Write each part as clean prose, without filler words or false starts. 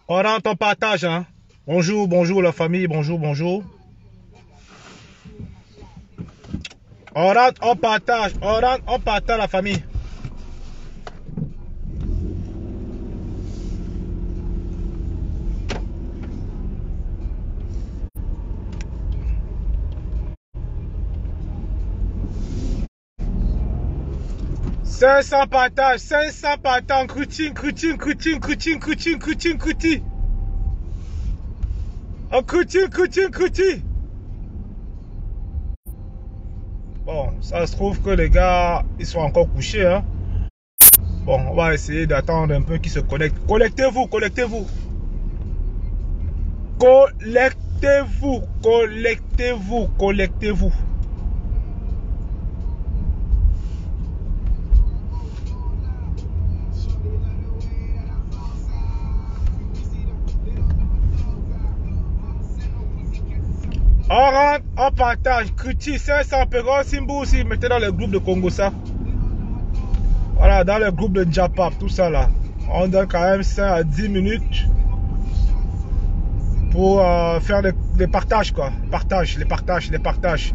On rentre en partage, hein. Bonjour, bonjour la famille, bonjour, bonjour. On rentre en partage la famille. $500 partage, 500 partage, crouting. En crouting. Bon, ça se trouve que les gars, ils sont encore couchés, hein. Bon, on va essayer d'attendre un peu qu'ils se connectent. Connectez-vous. On rentre, on partage, Cruti, 500 Péro, Simbo aussi, mettez dans le groupe de Congo ça. Voilà, dans le groupe de Japap, tout ça là. On donne quand même 5 à 10 minutes pour faire les partages quoi. Les partages.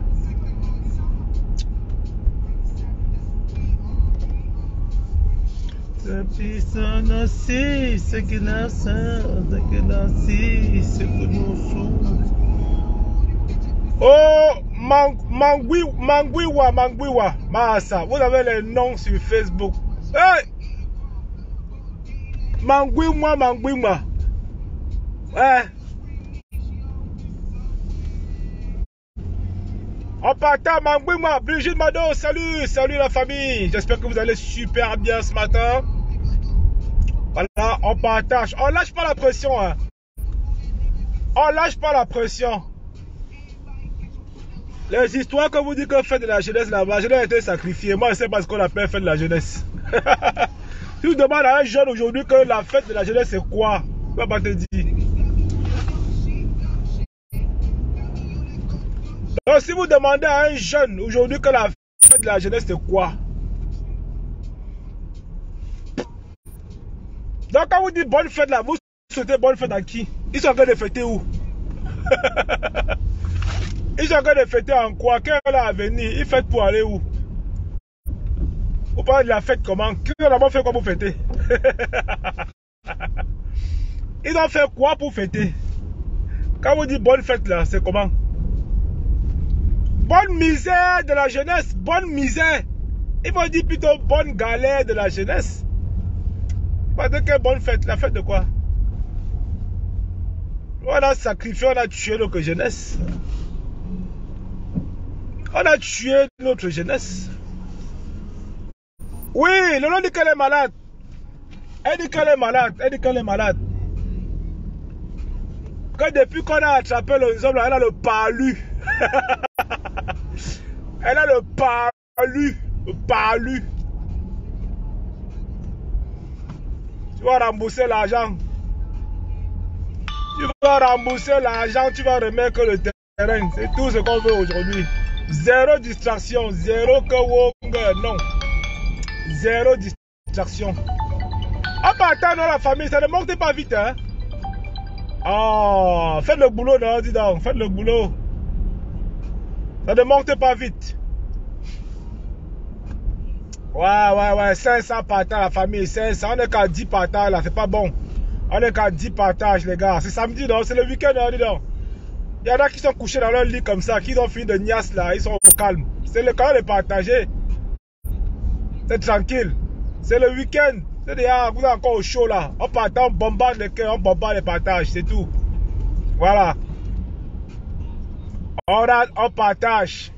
Oh, Mangwiwa, Massa, vous avez les noms sur Facebook. Hey! Mangwiwa. Ouais. On partage Mangwiwa, Brigitte Mado, salut la famille. J'espère que vous allez super bien ce matin. Voilà, on partage. On lâche pas la pression, hein. Les histoires que vous dites que fête de la jeunesse, la jeunesse a été sacrifiée. Moi, je ne sais pas ce qu'on appelle fête de la jeunesse. Si vous demandez à un jeune aujourd'hui que la fête de la jeunesse, c'est quoi? Il ne va pas te dire. Donc, si vous demandez à un jeune aujourd'hui que la fête de la jeunesse, c'est quoi? Donc, quand vous dites bonne fête là, vous souhaitez bonne fête à qui? Ils sont en train de fêter où? Ils sont en train de fêter en quoi? Quelle est l'avenir? Ils fêtent pour aller où? Vous parlez de la fête comment? Ils ont d'abord fait quoi pour fêter? Ils ont fait quoi pour fêter? Quand vous dites bonne fête là, c'est comment? Bonne misère de la jeunesse, bonne misère. Il faut dire plutôt bonne galère de la jeunesse. Pas de quelle bonne fête? La fête de quoi? On a sacrifié, on a tué notre jeunesse. On a tué notre jeunesse. Oui, le nom dit qu'elle est malade. Elle dit qu'elle est malade. Que depuis qu'on a attrapé les hommes, elle a le palu. Elle a le palu. Tu vas rembourser l'argent. Tu vas remettre que le terrain. C'est tout ce qu'on veut aujourd'hui. Zéro distraction, zéro que Wong, non. Zéro distraction. En partant dans la famille, ça ne monte pas vite, hein. Oh, faites le boulot, non, dis donc, faites le boulot. Ça ne monte pas vite. Ouais, 500 partages la famille, 500, on est qu'à 10 partages là, c'est pas bon. On est qu'à 10 partages les gars, c'est samedi non, c'est le week-end, dis donc. Il y en a qui sont couchés dans leur lit comme ça, qui ont fini de niasse là, ils sont au calme. C'est le cas de partager. C'est tranquille. C'est le week-end. C'est déjà, vous êtes encore au chaud là. On partage, on bombarde les cœurs, on bombarde les partages, c'est tout. Voilà. On partage.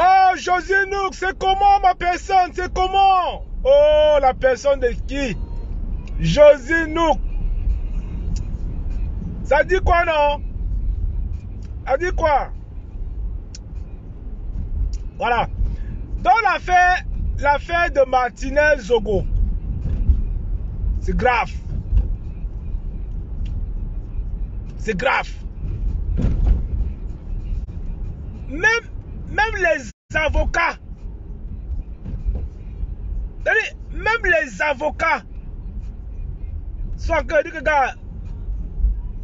Oh, José Nouk, c'est comment ma personne? C'est comment? Oh, la personne de qui? José Nouk. Ça dit quoi, non? Ça dit quoi? Voilà. Dans l'affaire de Martinez Zogo, c'est grave. C'est grave. Même les avocats, même les avocats sont en train de dire que gars,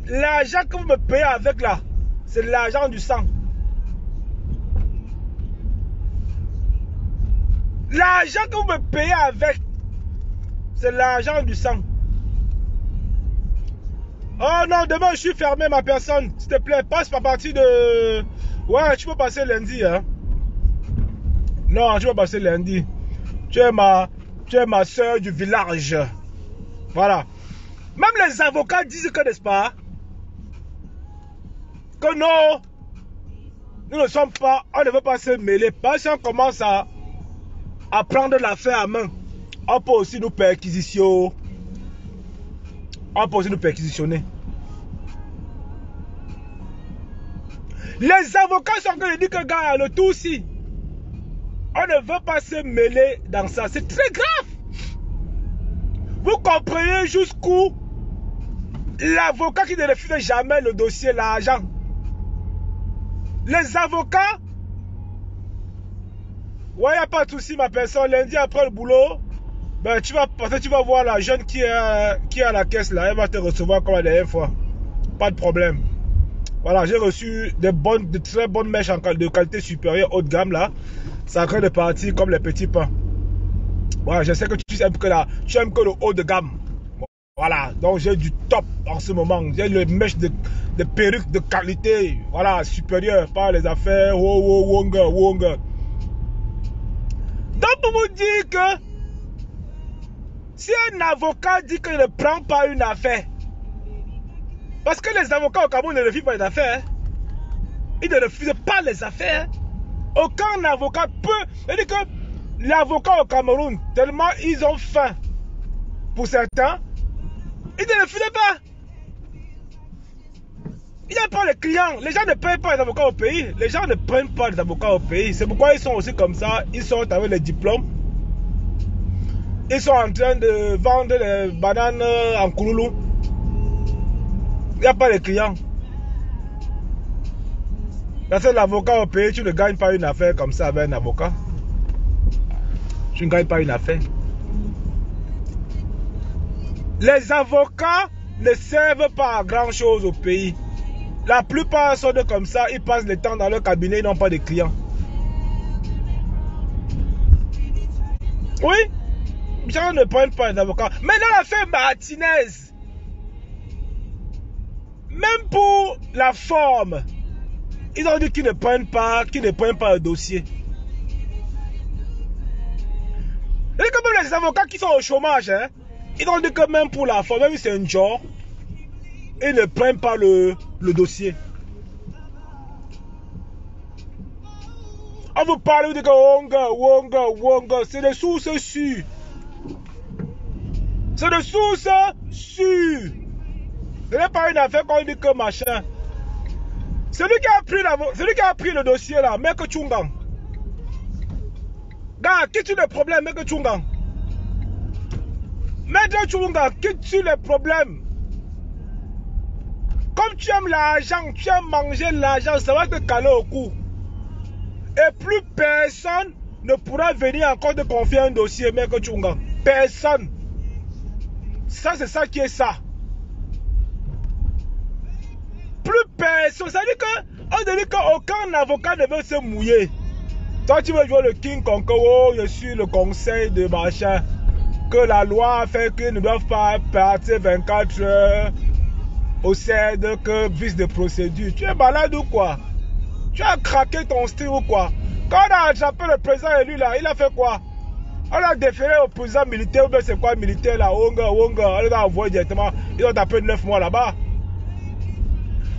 l'argent que vous me payez avec là, c'est l'argent du sang. L'argent que vous me payez avec, c'est l'argent du sang. Oh non, demain je suis fermé ma personne. S'il te plaît, passe par partie de... Ouais, tu peux passer lundi, hein. Non, tu peux passer lundi. Tu es ma soeur du village. Voilà. Même les avocats disent que, n'est-ce pas, que non, nous ne sommes pas, on ne veut pas se mêler. Parce qu'on commence à prendre l'affaire à main, on peut aussi nous perquisitionner. On peut aussi nous perquisitionner. Les avocats sont en train de dire que, gars, le tout aussi, on ne veut pas se mêler dans ça. C'est très grave. Vous comprenez jusqu'où l'avocat qui ne refuse jamais le dossier, l'argent. Les avocats, ouais, il n'y a pas de souci, ma personne. Lundi après le boulot, ben, tu vas voir la jeune qui est à la caisse là. Elle va te recevoir comme la dernière fois. Pas de problème. Voilà, j'ai reçu de très bonnes mèches de qualité supérieure, haut de gamme là. C'est en train de partir comme les petits pains. Voilà, je sais que tu aimes que le haut de gamme. Voilà, donc j'ai du top en ce moment. J'ai le mèche de perruques de qualité, voilà, supérieure, pas les affaires Wonga. Donc pour vous dire que si un avocat dit qu'il ne prend pas une affaire, parce que les avocats au Cameroun ne refusent pas les affaires, ils ne refusent pas les affaires. Aucun avocat peut. C'est-à-dire que l'avocat au Cameroun, tellement ils ont faim pour certains, ils ne refusent pas. Il n'y a pas les clients. Les gens ne payent pas les avocats au pays. Les gens ne prennent pas les avocats au pays. C'est pourquoi ils sont aussi comme ça. Ils sont avec les diplômes. Ils sont en train de vendre les bananes en Kouloulou. Il n'y a pas de clients. Parce que l'avocat au pays, tu ne gagnes pas une affaire comme ça avec un avocat. Tu ne gagnes pas une affaire. Les avocats ne servent pas à grand chose au pays. La plupart sont comme ça, ils passent le temps dans leur cabinet, ils n'ont pas de clients. Oui, les gens ne prennent pas d'avocats. Mais dans l'affaire Martinez, même pour la forme, ils ont dit qu'ils ne prennent pas le dossier. Et comme les avocats qui sont au chômage, hein, ils ont dit que même pour la forme, même si c'est un job, ils ne prennent pas le dossier. On vous parle, vous dites que Wonga, c'est des sources sûres. C'est des sources sûres. Ce n'est pas une affaire qu'on dit que machin. Celui qui a pris le dossier là, Mec Chungang. Gars, qui tue les problèmes, Mec Chungang? Maître Chungang, qui tue les problèmes? Comme tu aimes l'argent, tu aimes manger l'argent, ça va te caler au cou. Et plus personne ne pourra venir encore te confier un dossier, Mec Chungang. Personne. Ça, c'est ça qui est ça. Plus personne. Ça veut dire qu'on dit qu'aucun avocat ne veut se mouiller. Toi, tu veux jouer le King Kong, oh, je suis le conseil de machin. Que la loi fait qu'ils ne doivent pas partir 24 heures au CED que vice de procédure. Tu es malade ou quoi? Tu as craqué ton style ou quoi? Quand on a attrapé le président élu là, il a fait quoi? On a déféré au président militaire, ou bien c'est quoi militaire là? Wonga, on les a envoyé directement. Ils ont tapé 9 mois là-bas.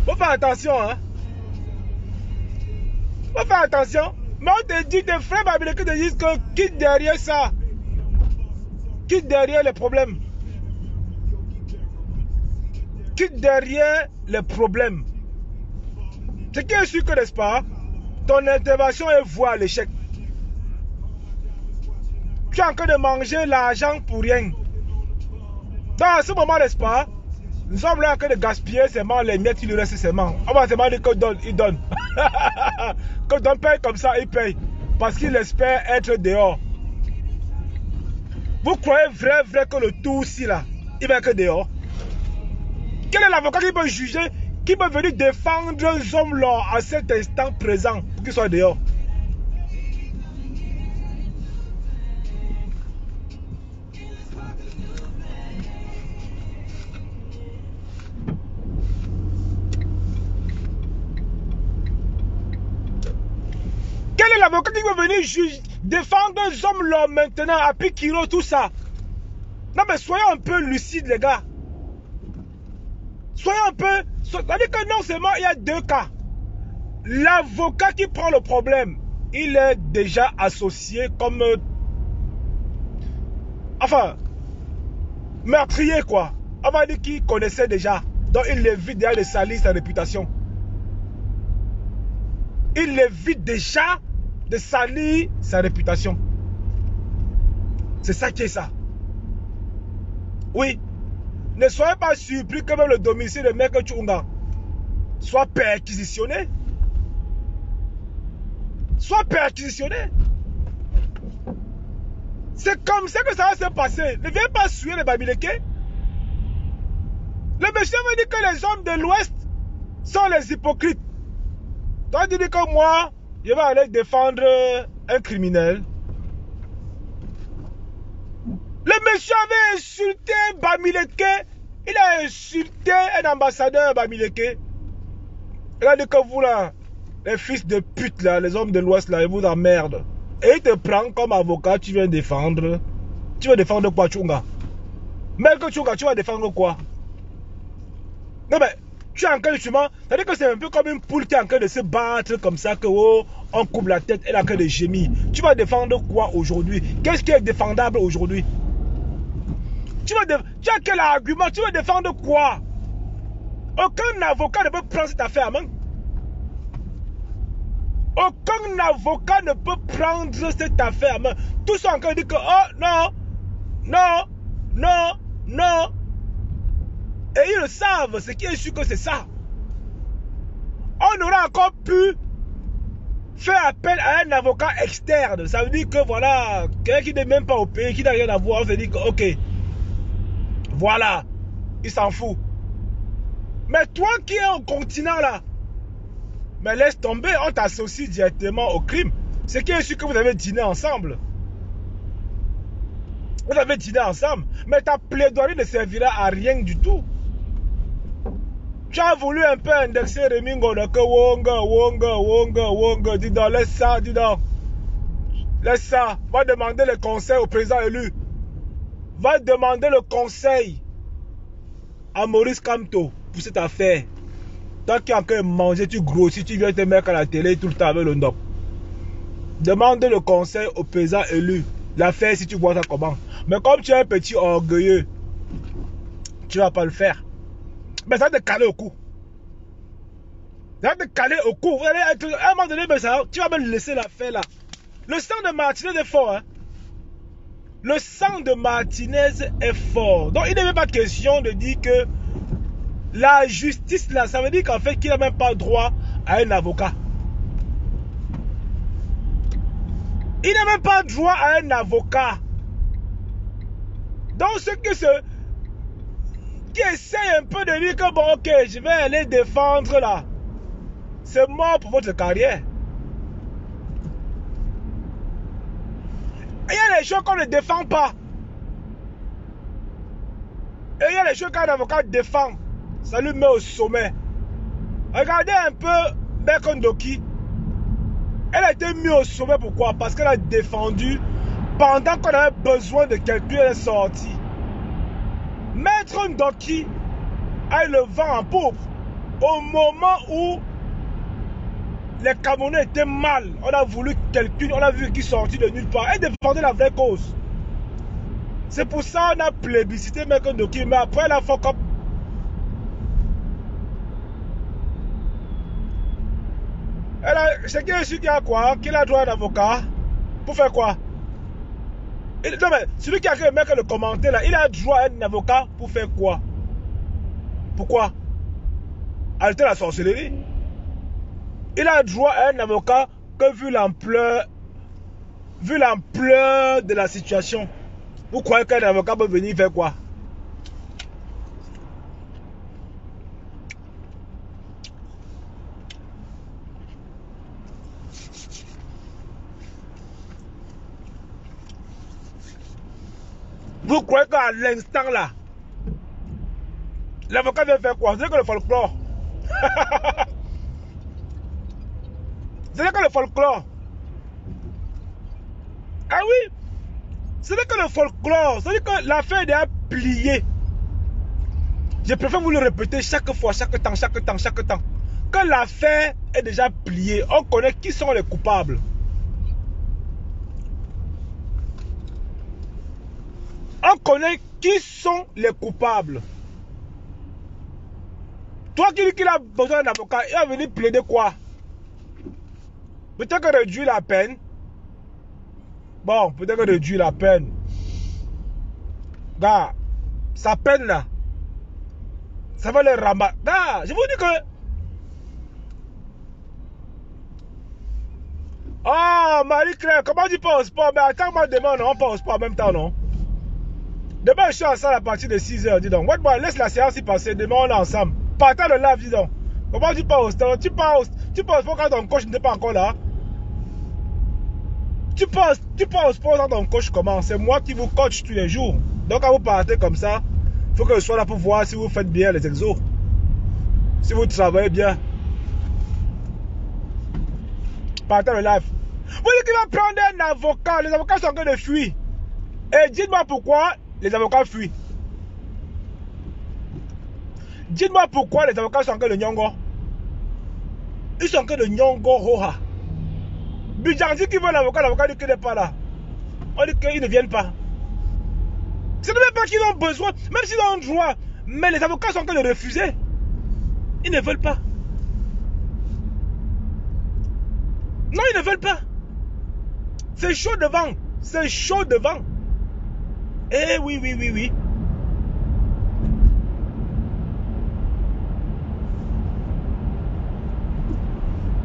Faut faire attention, hein? Faut faire attention. Mais on te dit, des frères américains te disent que quitte derrière ça. Quitte derrière les problèmes. Quitte derrière les problèmes. Ce qui est sûr que, n'est-ce pas, ton intervention est vouée à l'échec. Tu es en train de manger l'argent pour rien. Dans ce moment, n'est-ce pas, nous sommes là en train de gaspiller seulement les miettes, il lui reste seulement. On va seulement dire qu'il donne, il donne. Quand on paye comme ça, il paye. Parce qu'il espère être dehors. Vous croyez vrai que le tout aussi là, il va être dehors? Quel est l'avocat qui peut juger, qui peut venir défendre les hommes là à cet instant présent pour qu'ils soient dehors? Quel est l'avocat qui peut venir juger, défendre les hommes là maintenant à Pikiro, tout ça? Non mais soyons un peu lucides les gars. Soyons un peu... C'est-à-dire que non seulement il y a deux cas. L'avocat qui prend le problème, il est déjà associé comme... enfin, meurtrier quoi. On va dire qu'il connaissait déjà. Donc il évite déjà de salir sa réputation. Il évite déjà de salir sa réputation. C'est ça qui est ça. Oui. Ne soyez pas surpris que même le domicile de Mec Chungang soit perquisitionné. Soit perquisitionné. C'est comme ça que ça va se passer. Ne viens pas suivre les Bamileke. Le monsieur me dit que les hommes de l'Ouest sont les hypocrites. Toi, tu dis que moi, je vais aller défendre un criminel. Le monsieur avait insulté Bamileke. Il a insulté un ambassadeur Bamileke. Il a dit que vous là, les fils de pute là, les hommes de l'Ouest là, ils vous emmerdent. Et il te prend comme avocat, tu viens défendre. Tu vas défendre quoi, Chunga? Mec Chunga, tu vas défendre quoi? Non mais, tu es en train de justement, c'est-à-dire que c'est un peu comme une poule qui est en train de se battre comme ça, que oh, on coupe la tête, elle est en train de gémir. Tu vas défendre quoi aujourd'hui? Qu'est-ce qui est défendable aujourd'hui? Tu as quel argument? Tu vas défendre quoi? Aucun avocat ne peut prendre cette affaire à main. Aucun avocat ne peut prendre cette affaire à main. Tous sont en train de dire que, oh non, non, non, non. Et ils le savent, ce qui est sûr que c'est ça. On aurait encore pu faire appel à un avocat externe. Ça veut dire que voilà, quelqu'un qui n'est même pas au pays, qui n'a rien à voir, on se dit que ok, voilà, il s'en fout. Mais toi qui es au continent là, mais laisse tomber, on t'associe directement au crime. C'est qui est sûr que vous avez dîné ensemble. Vous avez dîné ensemble, mais ta plaidoirie ne servira à rien du tout. Tu as voulu un peu indexer Remingo de que Wonga, dis donc, laisse ça, dis donc. Laisse ça, va demander le conseil au président élu. Va demander le conseil à Maurice Kamto pour cette affaire. Toi qui as encore mangé, tu grossis, tu viens te mettre à la télé tout le temps avec le NOC. Demande le conseil au président élu. L'affaire, si tu vois ça comment. Mais comme tu es un petit orgueilleux, tu ne vas pas le faire. Mais ça va te caler au cou. Ça va te caler au cou. Vous allez être, à un moment donné, mais ça, tu vas me laisser l'affaire là. Le sang de Martinez est fort. Hein? Le sang de Martinez est fort. Donc il n'est même pas question de dire que la justice là, ça veut dire qu'en fait qu'il n'a même pas droit à un avocat. Il n'a même pas droit à un avocat. Donc ceux qui essayent un peu de dire que bon ok, je vais aller défendre là, c'est mort pour votre carrière. Il y a des choses qu'on ne défend pas. Et il y a des choses qu'un avocat défend. Ça lui met au sommet. Regardez un peu Bekondoki. Elle a été mise au sommet, pourquoi? Parce qu'elle a défendu pendant qu'on avait besoin de quelqu'un, elle est sortie. Maître Ndoki a eu le vent en poupe au moment où les Camerounais étaient mal. On a voulu quelqu'un, on a vu qu'il sortit de nulle part. Elle défendait la vraie cause. C'est pour ça qu'on a plébiscité Maître Ndoki, mais après la fuck up. C'est qui celui qui a quoi? Qui a droit à un avocat? Pour faire quoi? Non mais, celui qui a créé le commentaire là, il a droit à un avocat pour faire quoi? Pourquoi? Arrêter la sorcellerie. Il a droit à un avocat que vu l'ampleur de la situation. Vous croyez qu'un avocat peut venir faire quoi? Vous croyez qu'à l'instant là, l'avocat vient faire quoi? C'est que le folklore. C'est que le folklore. Ah oui, ce n'est que le folklore. C'est-à-dire que l'affaire est déjà pliée. Je préfère vous le répéter chaque fois, chaque temps. Que l'affaire est déjà pliée. On connaît qui sont les coupables. On connaît qui sont les coupables. Toi qui dis qu'il a besoin d'un avocat, il va venir plaider quoi? Peut-être que réduire la peine. Bon, peut-être que réduire la peine. Gars, sa peine là, ça va les ramasser. Gars, je vous dis que... Oh, Marie-Claire, comment tu penses pas? Mais attends, moi demain, non, on pense pas en même temps, non? Demain, je suis en salle à partir de 6 h, dis donc. Ouais, bon, laisse la séance y passer, demain, on est ensemble. Partant le live, dis donc. Comment tu penses? Tu penses pas quand ton coach n'était pas encore là? Tu penses pas quand ton coach commence? C'est moi qui vous coach tous les jours. Donc, quand vous partez comme ça, il faut que je sois là pour voir si vous faites bien les exos. Si vous travaillez bien. Partez le live. Vous dites qu'il va prendre un avocat. Les avocats sont en train de fuir. Et dites-moi pourquoi les avocats fuient. Dites-moi pourquoi les avocats sont en train de nyongo. Ils sont en train de nyongo hoha. Budjandi qui veut l'avocat dit qu'il n'est pas là. On dit qu'ils ne viennent pas. Ce n'est même pas qu'ils ont besoin, même s'ils ont droit. Mais les avocats sont en train de refuser. Ils ne veulent pas. Non, ils ne veulent pas. C'est chaud devant. C'est chaud devant. Eh oui, oui, oui, oui.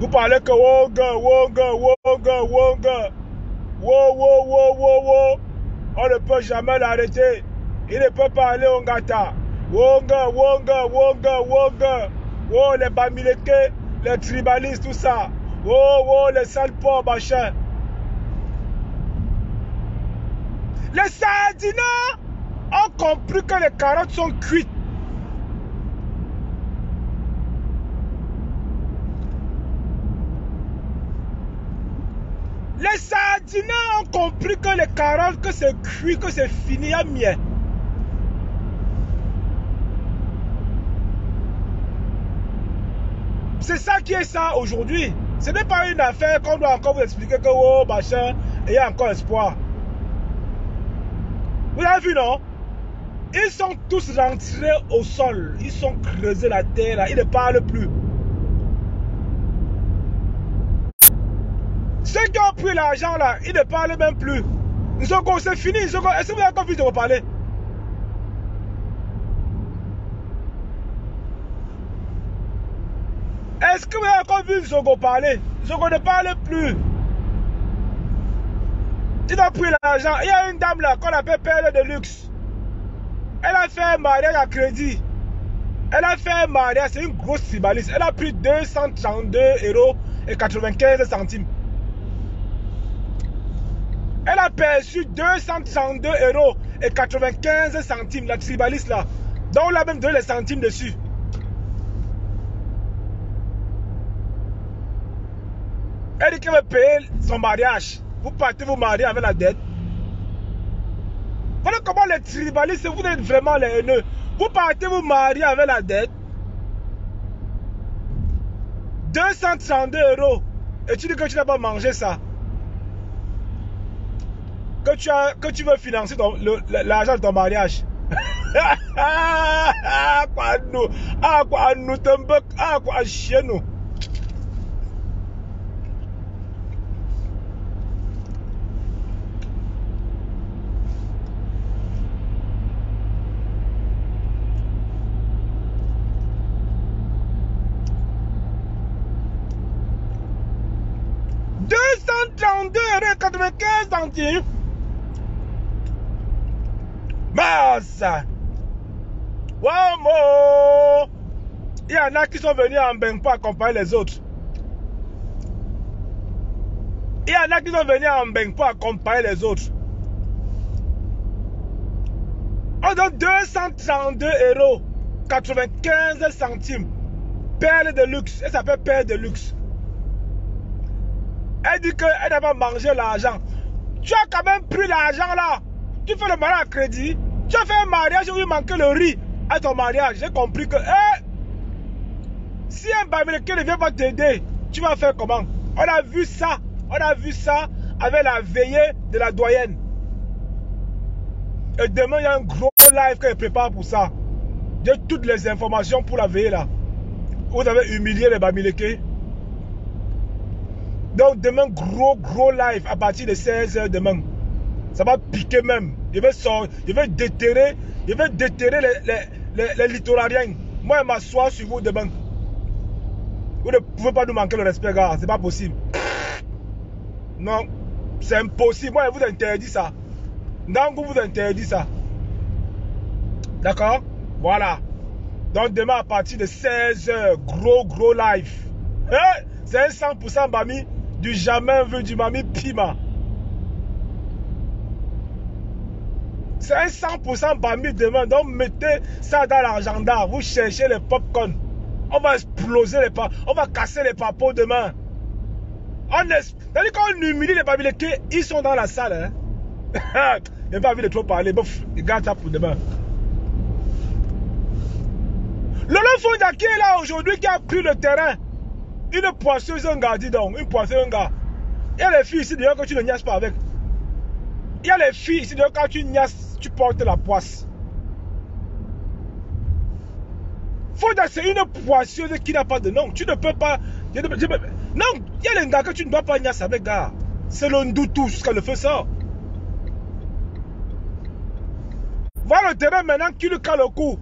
Vous parlez que Wonga, Wonga, Wonga, Wonga. Wow, wow, wow, wow, wow. On ne peut jamais l'arrêter. Il ne peut pas aller au Ngata. Wonga, Wonga, Wonga, Wonga. Oh, les Bamileke, les tribalistes, tout ça. Oh, oh, les sales pauvres, machin. Les Sardinats ont compris que les carottes sont cuites. Les Sardinats ont compris que les carottes, que c'est cuit, que c'est fini à miel. C'est ça qui est ça aujourd'hui. Ce n'est pas une affaire qu'on doit encore vous expliquer que oh machin, il y a encore espoir. Vous avez vu, non? Ils sont tous rentrés au sol. Ils sont creusés la terre là. Ils ne parlent plus. Ceux qui ont pris l'argent là, ils ne parlent même plus. Nzogo, c'est fini. Est-ce que vous avez encore vu de reparler? Est-ce que vous avez encore vu Nzogo parler? Nzogo ne parle plus. Il a pris l'argent. Il y a une dame là qu'on appelle Perle de Luxe. Elle a fait un mariage à crédit. Elle a fait un mariage, c'est une grosse tribaliste. Elle a pris 232,95 €. Elle a perçu 232,95 €, la tribaliste là. Donc on a même donné les centimes dessus. Elle dit qu'elle veut payer son mariage. Vous partez vous marier avec la dette. Voilà comment les tribalistes, vous êtes vraiment les haineux. Vous partez vous marier avec la dette. 232 €. Et tu dis que tu n'as pas mangé ça. Que tu veux financer l'argent de ton mariage. Quoi nous? Quoi nous t'embêtes? Quoi chien nous? €232,95. Massa. Wow, il y en a qui sont venus en Benpo accompagner les autres. Il y en a qui sont venus en Benpo accompagner les autres. On donne 232,95 €. Perle de luxe. Elle s'appelle Perle de Luxe. Elle dit qu'elle n'a pas mangé l'argent. Tu as quand même pris l'argent là. Tu fais le mariage à crédit. Tu as fait un mariage où il manquait le riz à ton mariage. J'ai compris que si un Bamileke ne vient pas t'aider, tu vas faire comment? On a vu ça. On a vu ça avec la veillée de la doyenne. Et demain, il y a un gros live qu'elle prépare pour ça. J'ai toutes les informations pour la veillée là. Vous avez humilié les Bamileke. Donc demain, gros live à partir de 16 h demain. Ça va piquer même. Je vais déterrer les littorariens. Moi, je m'assois sur vous demain. Vous ne pouvez pas nous manquer le respect, gars. C'est pas possible. Non, c'est impossible. Moi, je vous interdis ça. Nango vous interdit ça. D'accord? Voilà. Donc demain, à partir de 16 h, gros live. C'est un 100% Bami. Du jamais vu du Mami Pima. C'est un 100% Bami demain. Donc mettez ça dans l'agenda. Vous cherchez les popcorn. On va exploser les papos. On va casser les papos demain. C'est-à-dire qu'on humilie les Bamileke, ils sont dans la salle. Hein? Je n'ai pas envie de trop parler. Bof, regarde ça pour demain. Lolo Fonda qui est là aujourd'hui, qui a pris le terrain. Une poisseuse, un gars, dis donc, une poisseuse, un gars. Il y a les filles ici d'ailleurs que tu ne niasses pas avec. Il y a les filles ici d'ailleurs quand tu niasses, tu portes la poisse. Fonda, c'est une poisseuse qui n'a pas de nom. Tu ne peux pas. Non, il y a les gars que tu ne dois pas niasser avec, gars. C'est le ndoutou jusqu'à le feu sort. Voilà le terrain maintenant qui lui cale le cou.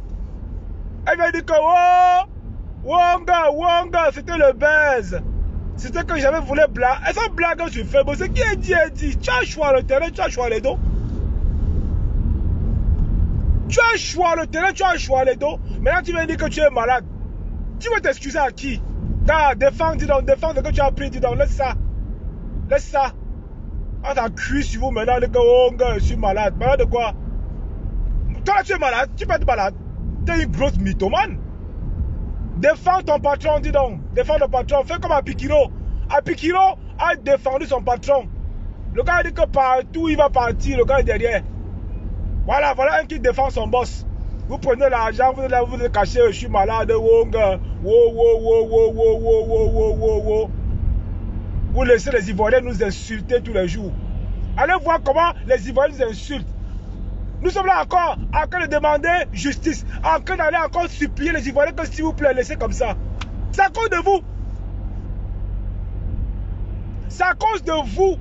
Elle va dire que oh, Wonga, c'était le baise. C'était que j'avais voulu blague. Elles sont blagues sur Facebook. Ce qui est dit, est dit. Tu as choisi le terrain, tu as choisi les dos. Tu as choisi le terrain, tu as choisi les dos. Maintenant, tu viens dire que tu es malade. Tu veux t'excuser à qui? Car défends, dis donc, défends ce que tu as pris, dis donc, laisse ça. Laisse ça. On t'a cuit sur vous maintenant, que oh, je suis malade. Malade de quoi? Toi, tu es malade, tu peux être malade. Tu es une grosse mythomane. Défends ton patron, dis donc. Défends ton patron. Fais comme Apikiro. Apikiro a défendu son patron. Le gars dit que partout il va partir, le gars est derrière. Voilà, voilà un qui défend son boss. Vous prenez l'argent, vous le cachez, je suis malade. Vous laissez les Ivoiriens nous insulter tous les jours. Allez voir comment les Ivoiriens nous insultent. Nous sommes là encore en train de demander justice, en train d'aller encore supplier les Ivoiriens que s'il vous plaît, laissez comme ça. C'est à cause de vous. C'est à cause de vous.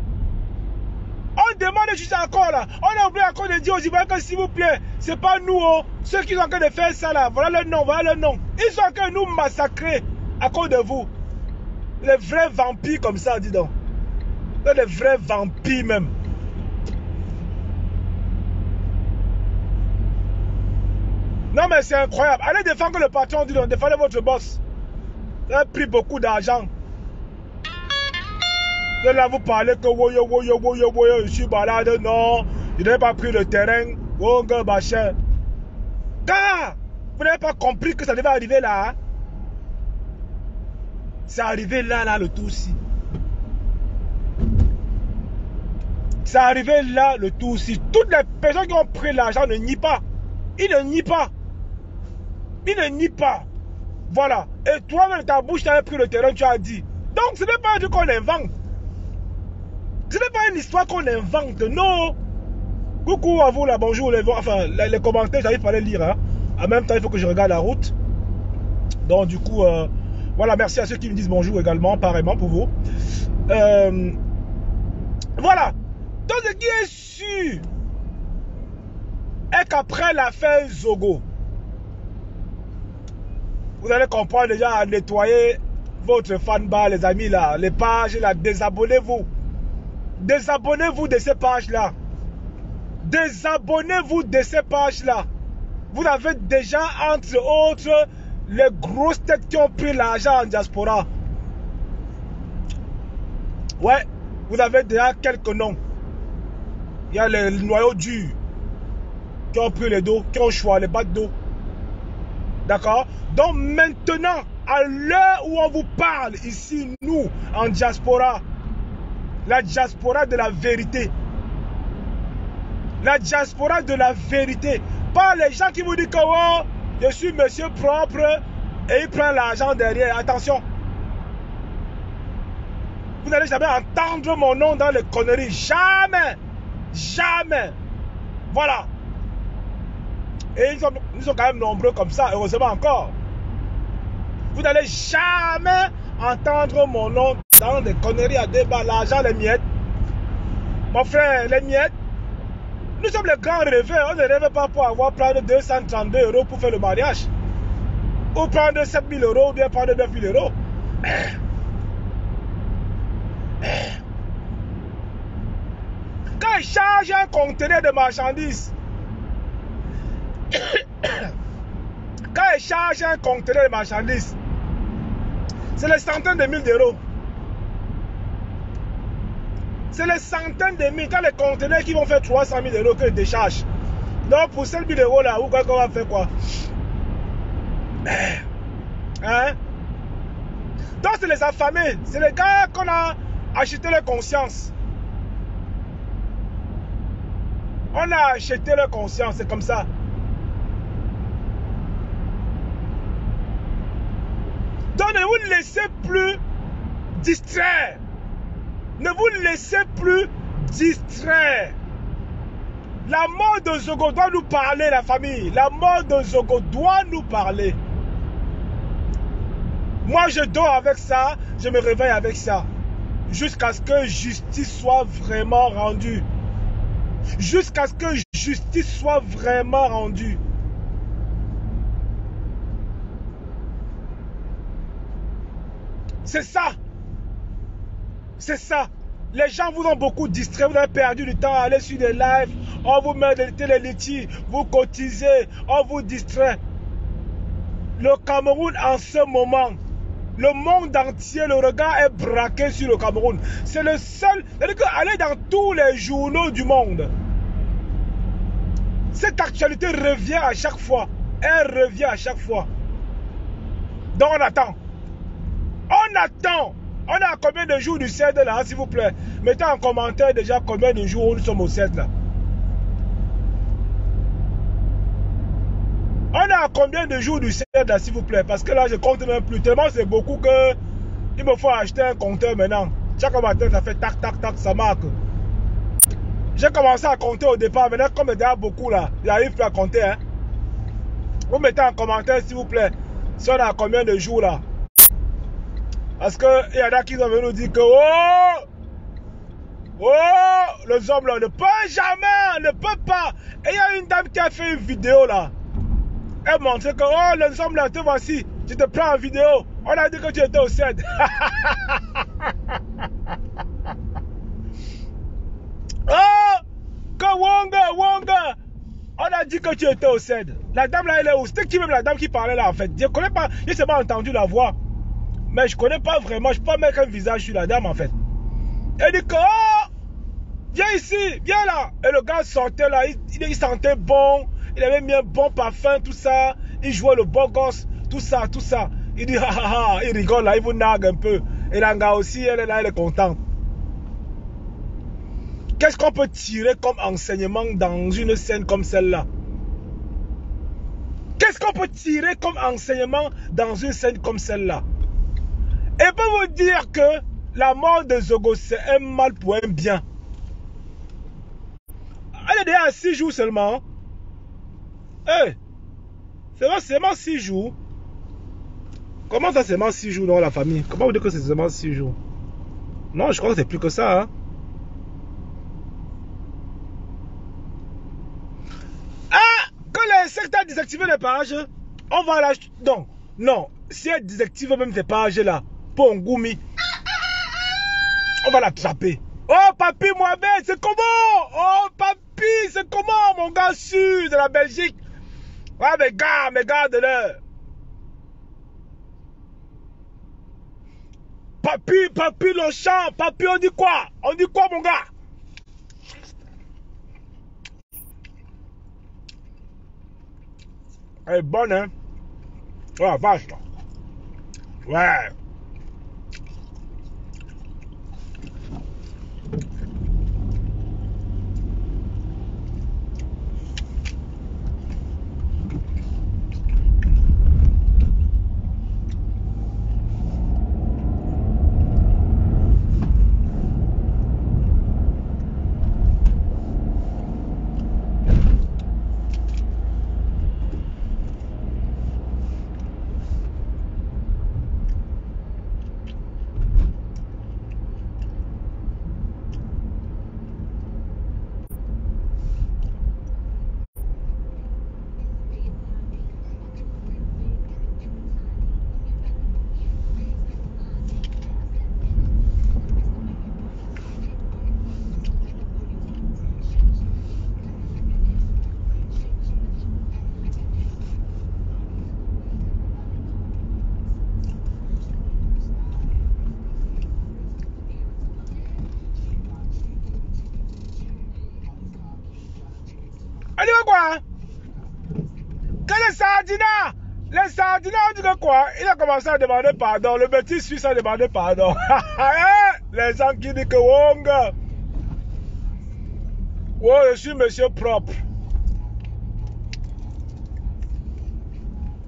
On demande juste encore là. On a oublié encore de dire aux Ivoiriens que s'il vous plaît, c'est pas nous, oh, ceux qui sont en train de faire ça là. Voilà le nom, voilà le nom. Ils sont en train de nous massacrer à cause de vous. Les vrais vampires comme ça, dis donc. Les vrais vampires même. Non mais c'est incroyable. Allez défendre le patron, dis donc. Défendez votre boss. Vous avez pris beaucoup d'argent. De là vous parlez que woyo, je suis malade. Non, je n'ai pas pris le terrain. Wonga machin. Car vous n'avez pas compris que ça devait arriver là. Hein? C'est arrivé là, le tout aussi. C'est arrivé là, le tout aussi. Toutes les personnes qui ont pris l'argent ne nient pas. Ils ne nient pas. Ils ne nient pas. Voilà. Et toi, dans ta bouche, tu as pris le terrain, tu as dit. Donc, ce n'est pas un truc qu'on invente. Ce n'est pas une histoire qu'on invente. Non. Coucou à vous là, bonjour. Les commentaires, j'arrive pas à les lire. Hein. En même temps, il faut que je regarde la route. Donc, du coup, voilà, merci à ceux qui me disent bonjour également, pareillement pour vous. Voilà. Donc, ce qui est sûr est qu'après l'affaire Zogo, vous allez comprendre déjà à nettoyer votre fanbar, les amis là, les pages là, désabonnez-vous. Désabonnez-vous de ces pages-là. Désabonnez-vous de ces pages-là. Vous avez déjà, entre autres, les grosses têtes qui ont pris l'argent en diaspora. Ouais, vous avez déjà quelques noms. Il y a les noyaux durs qui ont pris les dos, qui ont choisi les battes d'eau. D'accord? Donc maintenant, à l'heure où on vous parle ici, nous, en diaspora, la diaspora de la vérité. La diaspora de la vérité. Pas les gens qui vous disent que oh, je suis monsieur propre et il prend l'argent derrière. Attention. Vous n'allez jamais entendre mon nom dans les conneries. Jamais. Jamais. Voilà. Et ils sont quand même nombreux comme ça, heureusement encore. Vous n'allez jamais entendre mon nom dans des conneries à débat. L'argent, les miettes. Mon frère, les miettes. Nous sommes les grands rêveurs. On ne rêve pas pour avoir prendre 232 € pour faire le mariage. Ou prendre 7 000 € ou bien prendre 9 000 €. Quand ils chargent un conteneur de marchandises, quand ils chargent un conteneur de marchandises, c'est les centaines de milliers d'euros. C'est les centaines de milliers. Quand les conteneurs qui vont faire 300 000 € qu'ils déchargent. Donc pour 7 000 € là, vous croyez qu'on va faire quoi? Hein? Donc c'est les affamés. C'est les gars qu'on a acheté leur conscience. On a acheté leur conscience, c'est comme ça. Donc ne vous laissez plus distraire. Ne vous laissez plus distraire. La mort de Zogo doit nous parler, la famille. La mort de Zogo doit nous parler. Moi, je dors avec ça, je me réveille avec ça. Jusqu'à ce que justice soit vraiment rendue. Jusqu'à ce que justice soit vraiment rendue. C'est ça. C'est ça. Les gens vous ont beaucoup distrait, vous avez perdu du temps à aller sur des lives, on vous met des télélitis, vous cotisez, on vous distrait. Le Cameroun en ce moment, le monde entier, le regard est braqué sur le Cameroun. C'est le seul, c'est-à-dire qu'aller dans tous les journaux du monde, cette actualité revient à chaque fois. Elle revient à chaque fois. Donc on attend. On attend. On a combien de jours du 7 là, s'il vous plaît? Mettez en commentaire déjà combien de jours nous sommes au 7 là. On a combien de jours du 7 là, s'il vous plaît? Parce que là, je compte même plus. Tellement c'est beaucoup que il me faut acheter un compteur maintenant. Chaque matin, ça fait tac, tac, tac, ça marque. J'ai commencé à compter au départ. Maintenant, comme il y a déjà beaucoup là, j'arrive plus à compter. Hein. Vous mettez en commentaire, s'il vous plaît, si on a combien de jours là. Parce qu'il y en a qui sont venus nous dire que les hommes là ne peuvent jamais, ne peuvent pas. Et il y a une dame qui a fait une vidéo là. Elle montrait que les hommes là, te voici, tu te prends en vidéo. On a dit que tu étais au CED. Wonga. On a dit que tu étais au CED. La dame là, elle est où? C'était qui même la dame qui parlait là en fait? Je connais pas, je n'ai pas entendu la voix. Mais je connais pas vraiment, je peux pas mettre un visage sur la dame en fait. Elle dit que, viens ici, viens là. Et le gars sortait là, il sentait bon, il avait mis un bon parfum, tout ça. Il jouait le beau gosse, tout ça. Il dit, il rigole là, il vous nargue un peu. Et la gars aussi, elle est là, elle est contente. Qu'est-ce qu'on peut tirer comme enseignement dans une scène comme celle-là? Qu'est-ce qu'on peut tirer comme enseignement dans une scène comme celle-là? Et peut vous dire que la mort de Zogo, c'est un mal pour un bien. Elle est déjà à 6 jours seulement. C'est seulement 6 jours. Comment ça, c'est seulement 6 jours dans la famille? Comment vous dites que c'est seulement 6 jours? Non, je crois que c'est plus que ça. Hein? Que les secteurs désactivent les pages, on va la... Non. Si elle désactive même ces pages là, pour Ngoumi, on va l'attraper. Oh, Papi Mohamed, c'est comment? Oh, Papi, c'est comment, mon gars sûr de la Belgique? Ouais, mes gars de l'heure. Papi, Longchamp, Papi, on dit quoi? On dit quoi, mon gars? Elle est bonne, hein? Ouais, vache, là. Ouais. Les sardinats, on dit que quoi? Il a commencé à demander pardon. Le petit Suisse a demandé pardon. Les gens qui disent que Wonga. Oh, je suis monsieur propre.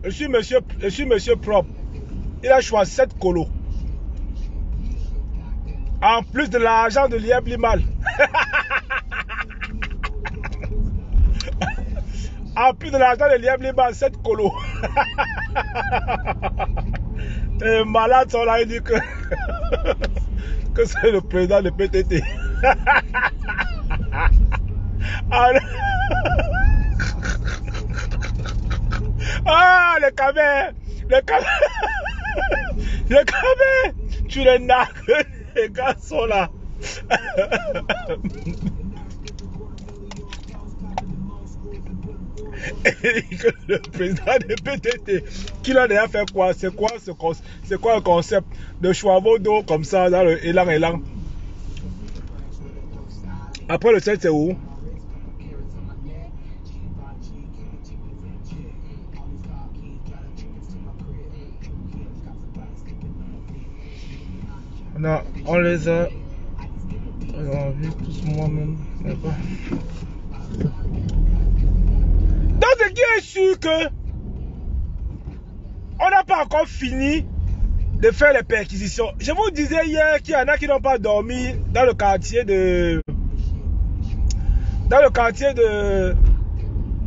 Je suis monsieur propre. Il a choisi 7 colos. En plus de l'argent de Lieb Limal. En plus de l'argent de Lieb Limal, 7 colos. Et malade sont là, il dit que c'est le président de PTT. Ah, le camé, tu les nargues. Les gars sont là. Le président de PTT, qui l'a déjà fait quoi? C'est quoi le concept de Chouavo d'eau comme ça dans le élan? Après le 7, c'est où? Non, on les a vus tous moi-même. Donc, ce qui est sûr que on n'a pas encore fini de faire les perquisitions. Je vous disais hier qu'il y en a qui n'ont pas dormi dans le quartier de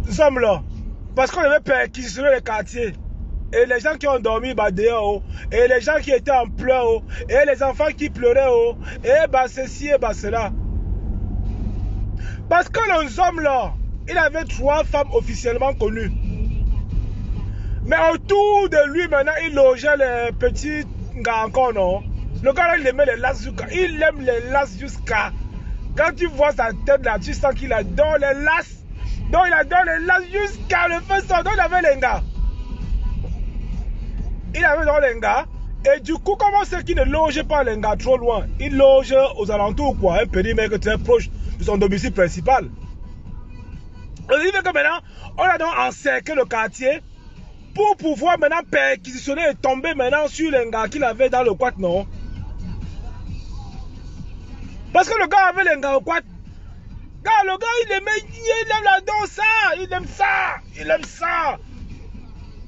Zomla. Parce qu'on avait perquisitionné les quartiers. Et les gens qui ont dormi bah, dehors, et les gens qui étaient en pleurs, et les enfants qui pleuraient, et bah ceci et bah cela. Parce que les hommes là, il avait 3 femmes officiellement connues. Mais autour de lui maintenant, il logeait les petits gars encore, non? Le gars là, il aimait les lasjuska. Il aime les lasjuska. Quand tu vois sa tête là, tu sens qu'il adore les las. Donc il adore les lasjuska. Le feu sort. Donc il avait les gars. Il avait dans les gars, et du coup, comment c'est qu'il ne logeait pas les gars trop loin? Il loge aux alentours, quoi, un périmètre très proche de son domicile principal. Ça veut dire que maintenant, on a donc encerclé le quartier pour pouvoir maintenant perquisitionner et tomber maintenant sur les gars qu'il avait dans le quad, non? Parce que le gars avait les gars au quad. Le gars, il aime la danse, il aime ça.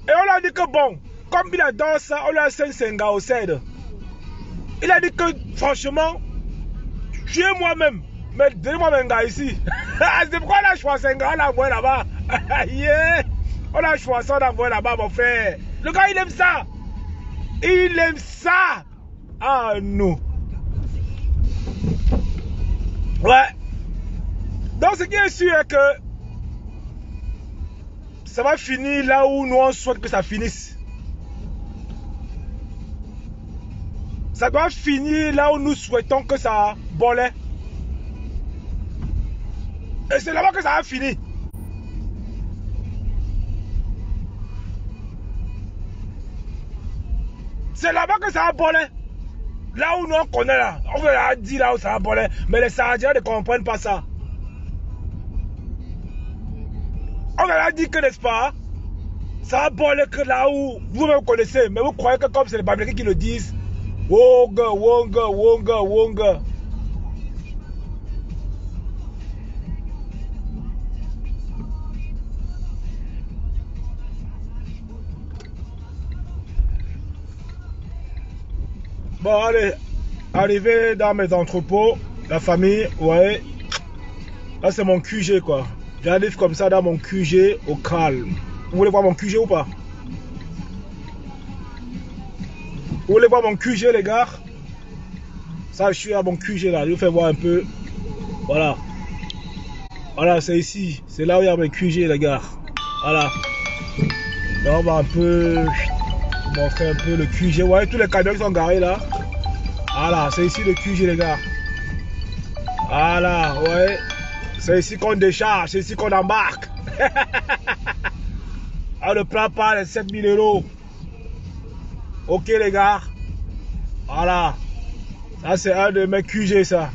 Et on a dit que bon, comme il adore ça, on lui a 5 gars au CED. Il a dit que franchement, tu es moi-même, mais donnez-moi mes gars ici. C'est pourquoi on a choisi 5 gars, on l'a envoyé là-bas. Yeah. On a choisi, on l'a envoyé là-bas, mon frère. Le gars, il aime ça. Il aime ça. Ah non. Ouais. Donc ce qui est sûr est que ça va finir là où nous on souhaite que ça finisse. Ça doit finir là où nous souhaitons que ça vole. Et c'est là-bas que ça va finir. C'est là-bas que ça va voler. Là où nous on connaît là. On veut dire là où ça va voler. Mais les Saadiens ne comprennent pas ça. On va dire que, n'est-ce pas, ça va voler que là où vous-même connaissez. Mais vous croyez que comme c'est les Américains qui le disent, Wonga. Bon, allez, arrivé dans mes entrepôts, la famille, ouais. Là, c'est mon QG, quoi. J'arrive comme ça dans mon QG au calme. Vous voulez voir mon QG ou pas? Vous voulez voir mon QG, les gars? Ça, je suis à mon QG là. Je vous fais voir un peu. Voilà. Voilà, c'est ici. C'est là où il y a mes QG, les gars. Voilà. Là, on va un peu montrer un peu le QG. Vous voyez tous les camions qui sont garés là. Voilà, c'est ici le QG, les gars. Voilà, ouais. C'est ici qu'on décharge, c'est ici qu'on embarque. On ne prend pas les 7000 €. Ok, les gars. Voilà. Ça, c'est un de mes QG, ça.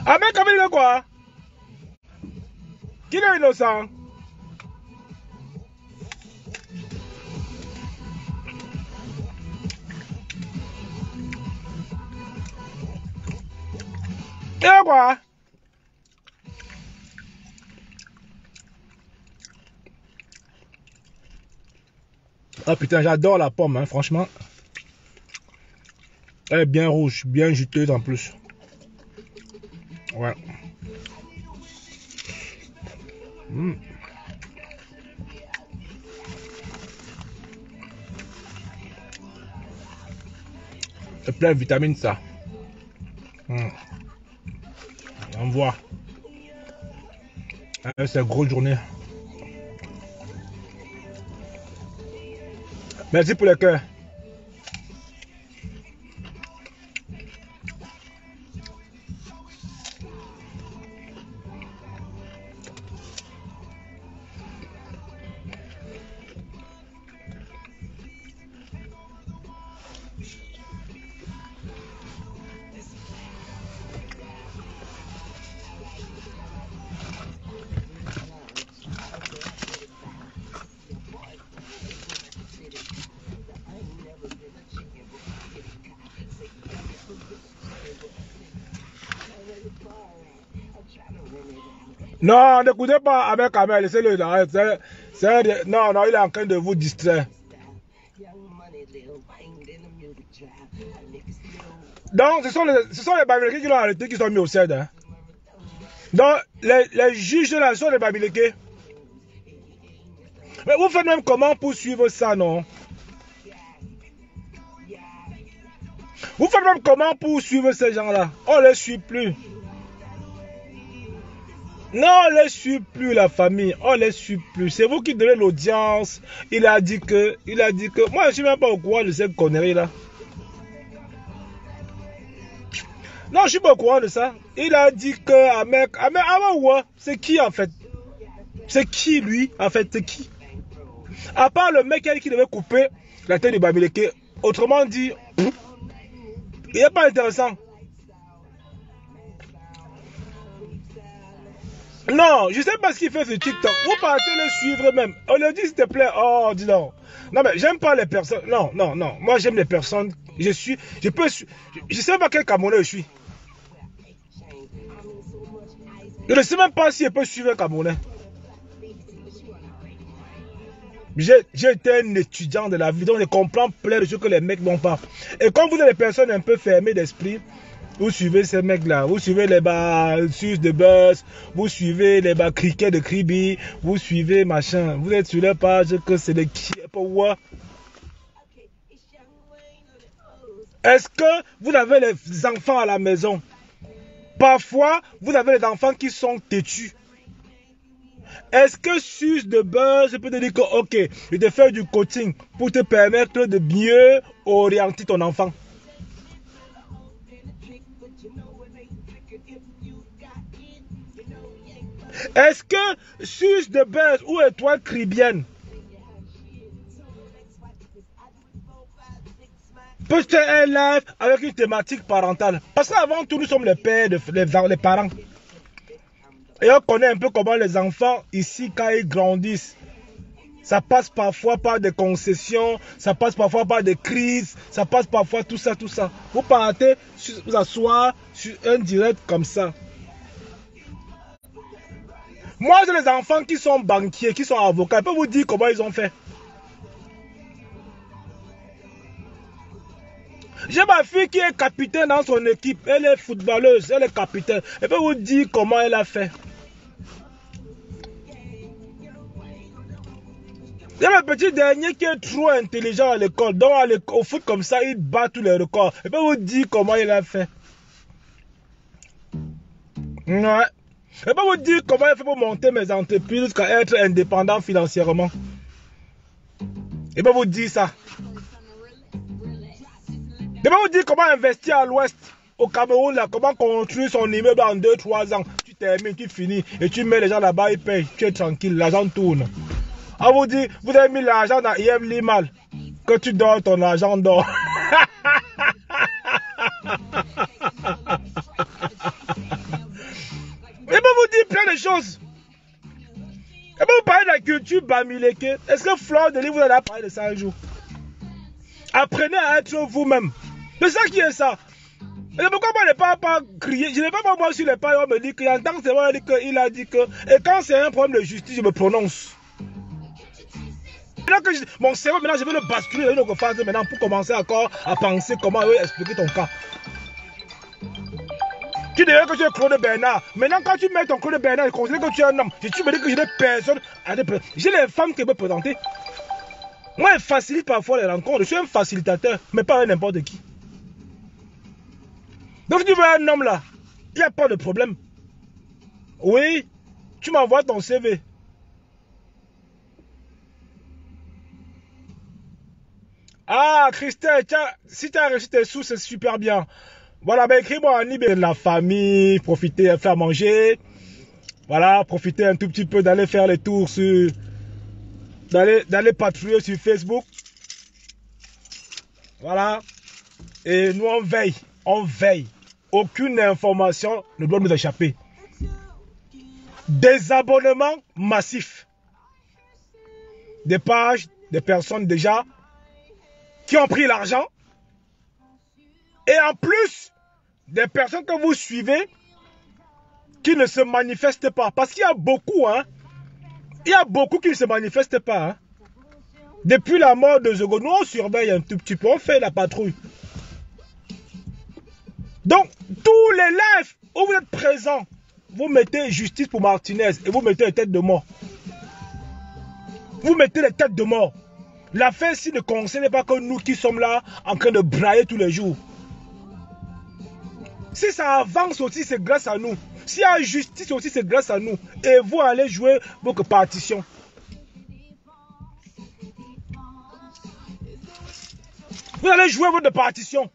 Ah, mais comme il veut quoi? Qui est innocent? Et quoi? Oh putain, j'adore la pomme, hein, franchement. Elle est bien rouge, bien juteuse en plus. Ouais. C'est plein de vitamines, ça. On voit. C'est une grosse journée. Merci pour le cœur. Non, n'écoutez pas avec Amel, laissez-le. Non, non, il est en train de vous distraire. Donc, ce sont les Bamileke qui l'ont arrêté, qui sont mis au CED. Hein. Donc, les juges de la sont les Bamileke. Mais vous faites même comment pour suivre ça, non? Vous faites même comment pour suivre ces gens-là? On ne les suit plus. Non, on ne les suit plus, la famille. On ne les suit plus. C'est vous qui donnez l'audience. Il a dit que. Moi, je ne suis même pas au courant de cette connerie-là. Non, je ne suis pas au courant de ça. Il a dit que Ahmed, c'est qui en fait? C'est qui lui? En fait, c'est qui? À part le mec qui devait couper la tête du Bamileke. Autrement dit, il n'est pas intéressant. Non, je ne sais pas ce qu'il fait sur TikTok. Vous partez le suivre même. On le dit s'il te plaît. Oh, dis donc. Non, mais j'aime pas les personnes. Non. Moi, j'aime les personnes. Je sais pas quel Camerounais je suis. Je ne sais même pas si je peux suivre un Camerounais. J'ai été un étudiant de la vie, donc je comprends plein de choses que les mecs n'ont pas. Et quand vous êtes des personnes un peu fermées d'esprit, vous suivez ces mecs-là, vous suivez les sus de buzz, vous suivez les criquets de Kribi, vous suivez machin, vous êtes sur leur page que c'est des qui pour quoi. Est-ce que vous avez les enfants à la maison? Parfois, vous avez les enfants qui sont têtus. Est-ce que sus de buzz, je peux te dire que ok, je te fais du coaching pour te permettre de mieux orienter ton enfant? Est-ce que sus de buzz ou étoile cribienne peut faire un live avec une thématique parentale? Parce qu'avant tout, nous sommes les pères, les parents. Et on connaît un peu comment les enfants, ici, quand ils grandissent, ça passe parfois par des concessions, ça passe parfois par des crises, ça passe parfois tout ça. Vous partez vous asseoir sur un direct comme ça. Moi, j'ai des enfants qui sont banquiers, qui sont avocats. Je peux vous dire comment ils ont fait. J'ai ma fille qui est capitaine dans son équipe. Elle est footballeuse, elle est capitaine. Je peux vous dire comment elle a fait. Il y a un petit dernier qui est trop intelligent à l'école. Donc au foot comme ça, il bat tous les records. Je peux vous dire comment il a fait. Ouais. Je peux vous dire comment il fait pour monter mes entreprises jusqu'à être indépendant financièrement. Je peux vous dire ça. Je peux vous dire comment investir à l'ouest, au Cameroun, là, comment construire son immeuble en 2-3 ans. Tu termines, tu finis, et tu mets les gens là-bas, ils payent, tu es tranquille, l'argent tourne. On vous dit, vous avez mis l'argent dans IM Limal, que tu dors, ton argent dort. Je peux vous dire plein de choses. Je peux vous parler de la culture Bamileke. Est-ce que Flore de Livre vous a parlé de ça un jour? Apprenez à être vous-même. C'est ça qui est ça. Et pourquoi moi je ne parle pas crier? Je ne vais pas moi sur les pas, on me dit qu'il entend qu'il a dit que. Et quand c'est un problème de justice, je me prononce. Maintenant que mon cerveau, maintenant, je vais le basculer dans une autre phase maintenant pour commencer encore à penser comment expliquer ton cas. Tu dirais que tu es Claude Bernard. Maintenant, quand tu mets ton Claude Bernard, je considère que tu es un homme. Si tu me dis que j'ai des personnes, j'ai les femmes qui me présenter. Moi, je facilite parfois les rencontres. Je suis un facilitateur, mais pas n'importe qui. Donc, si tu veux un homme là, il n'y a pas de problème. Oui, tu m'envoies ton CV. Ah, Christelle, si tu as reçu tes sous, c'est super bien. Voilà, ben écris-moi en de la famille, profiter, faire manger. Voilà, profiter un tout petit peu d'aller faire les tours sur... D'aller patrouiller sur Facebook. Voilà. Et nous, on veille. On veille. Aucune information ne doit nous échapper. Désabonnement massif. Des pages, des personnes déjà qui ont pris l'argent. Et en plus, des personnes que vous suivez qui ne se manifestent pas. Parce qu'il y a beaucoup, hein. Il y a beaucoup qui ne se manifestent pas. Hein. Depuis la mort de Zogo, nous on surveille un tout petit peu, on fait la patrouille. Donc, tous les lives où vous êtes présents, vous mettez justice pour Martinez et vous mettez les têtes de mort. Vous mettez les têtes de mort. L'affaire ici ne concerne pas que nous qui sommes là en train de brailler tous les jours. Si ça avance aussi, c'est grâce à nous. S'il y a justice aussi, c'est grâce à nous. Et vous allez jouer votre partition. Vous allez jouer votre partition.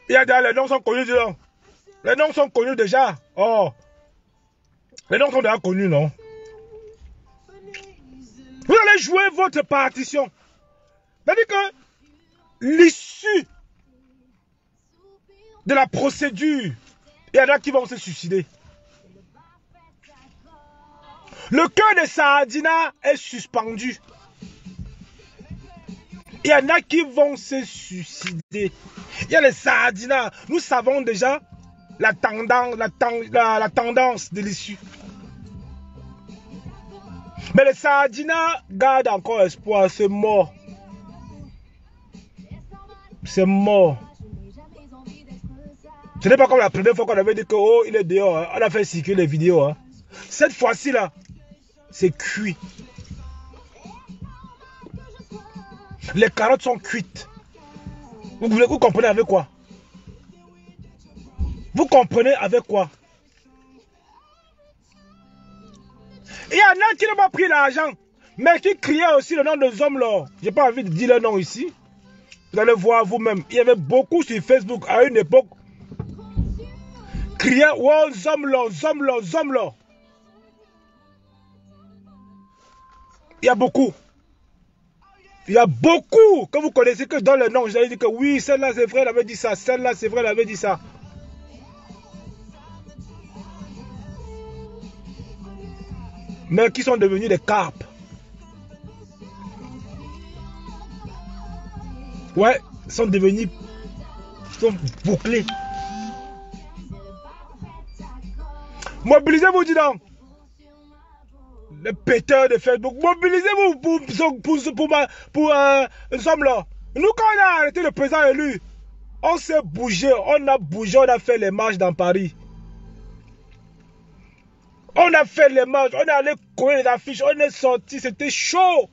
Il y a des, les noms sont connus déjà. Les noms sont connus déjà. Oh. Les noms sont déjà connus, non? Vous allez jouer votre partition. C'est-à-dire que l'issue de la procédure, il y en a qui vont se suicider. Le cœur de Saadina est suspendu. Il y en a qui vont se suicider. Il y a les Saadina. Nous savons déjà la tendance de l'issue. Mais les Saadina gardent encore espoir. C'est mort. C'est mort. Ce n'est pas comme la première fois qu'on avait dit que oh, il est dehors. Hein. On a fait circuler les vidéos. Hein. Cette fois-ci là, c'est cuit. Les carottes sont cuites. Vous comprenez avec quoi? Vous comprenez avec quoi? Il y en a qui n'ont pas pris l'argent, mais qui criaient aussi le nom de Zomlor. Je n'ai pas envie de dire le nom ici. Vous allez voir vous-même. Il y avait beaucoup sur Facebook à une époque. Criaient oh, Zomlor, Zomlor, Zomlor. Il y a beaucoup. Il y a beaucoup que vous connaissez que dans le nom. J'allais dire que oui, celle-là c'est vrai, elle avait dit ça. Celle-là c'est vrai, elle avait dit ça. Mais qui sont devenus des carpes. Ouais, sont devenus... sont bouclés. Mobilisez-vous, dis donc. Les péteurs de Facebook, mobilisez-vous pour Zomlor. Nous, quand on a arrêté le président élu, on s'est bougé, on a fait les marches dans Paris. On a fait les marches, on est allé coller les affiches, on est sorti, c'était chaud.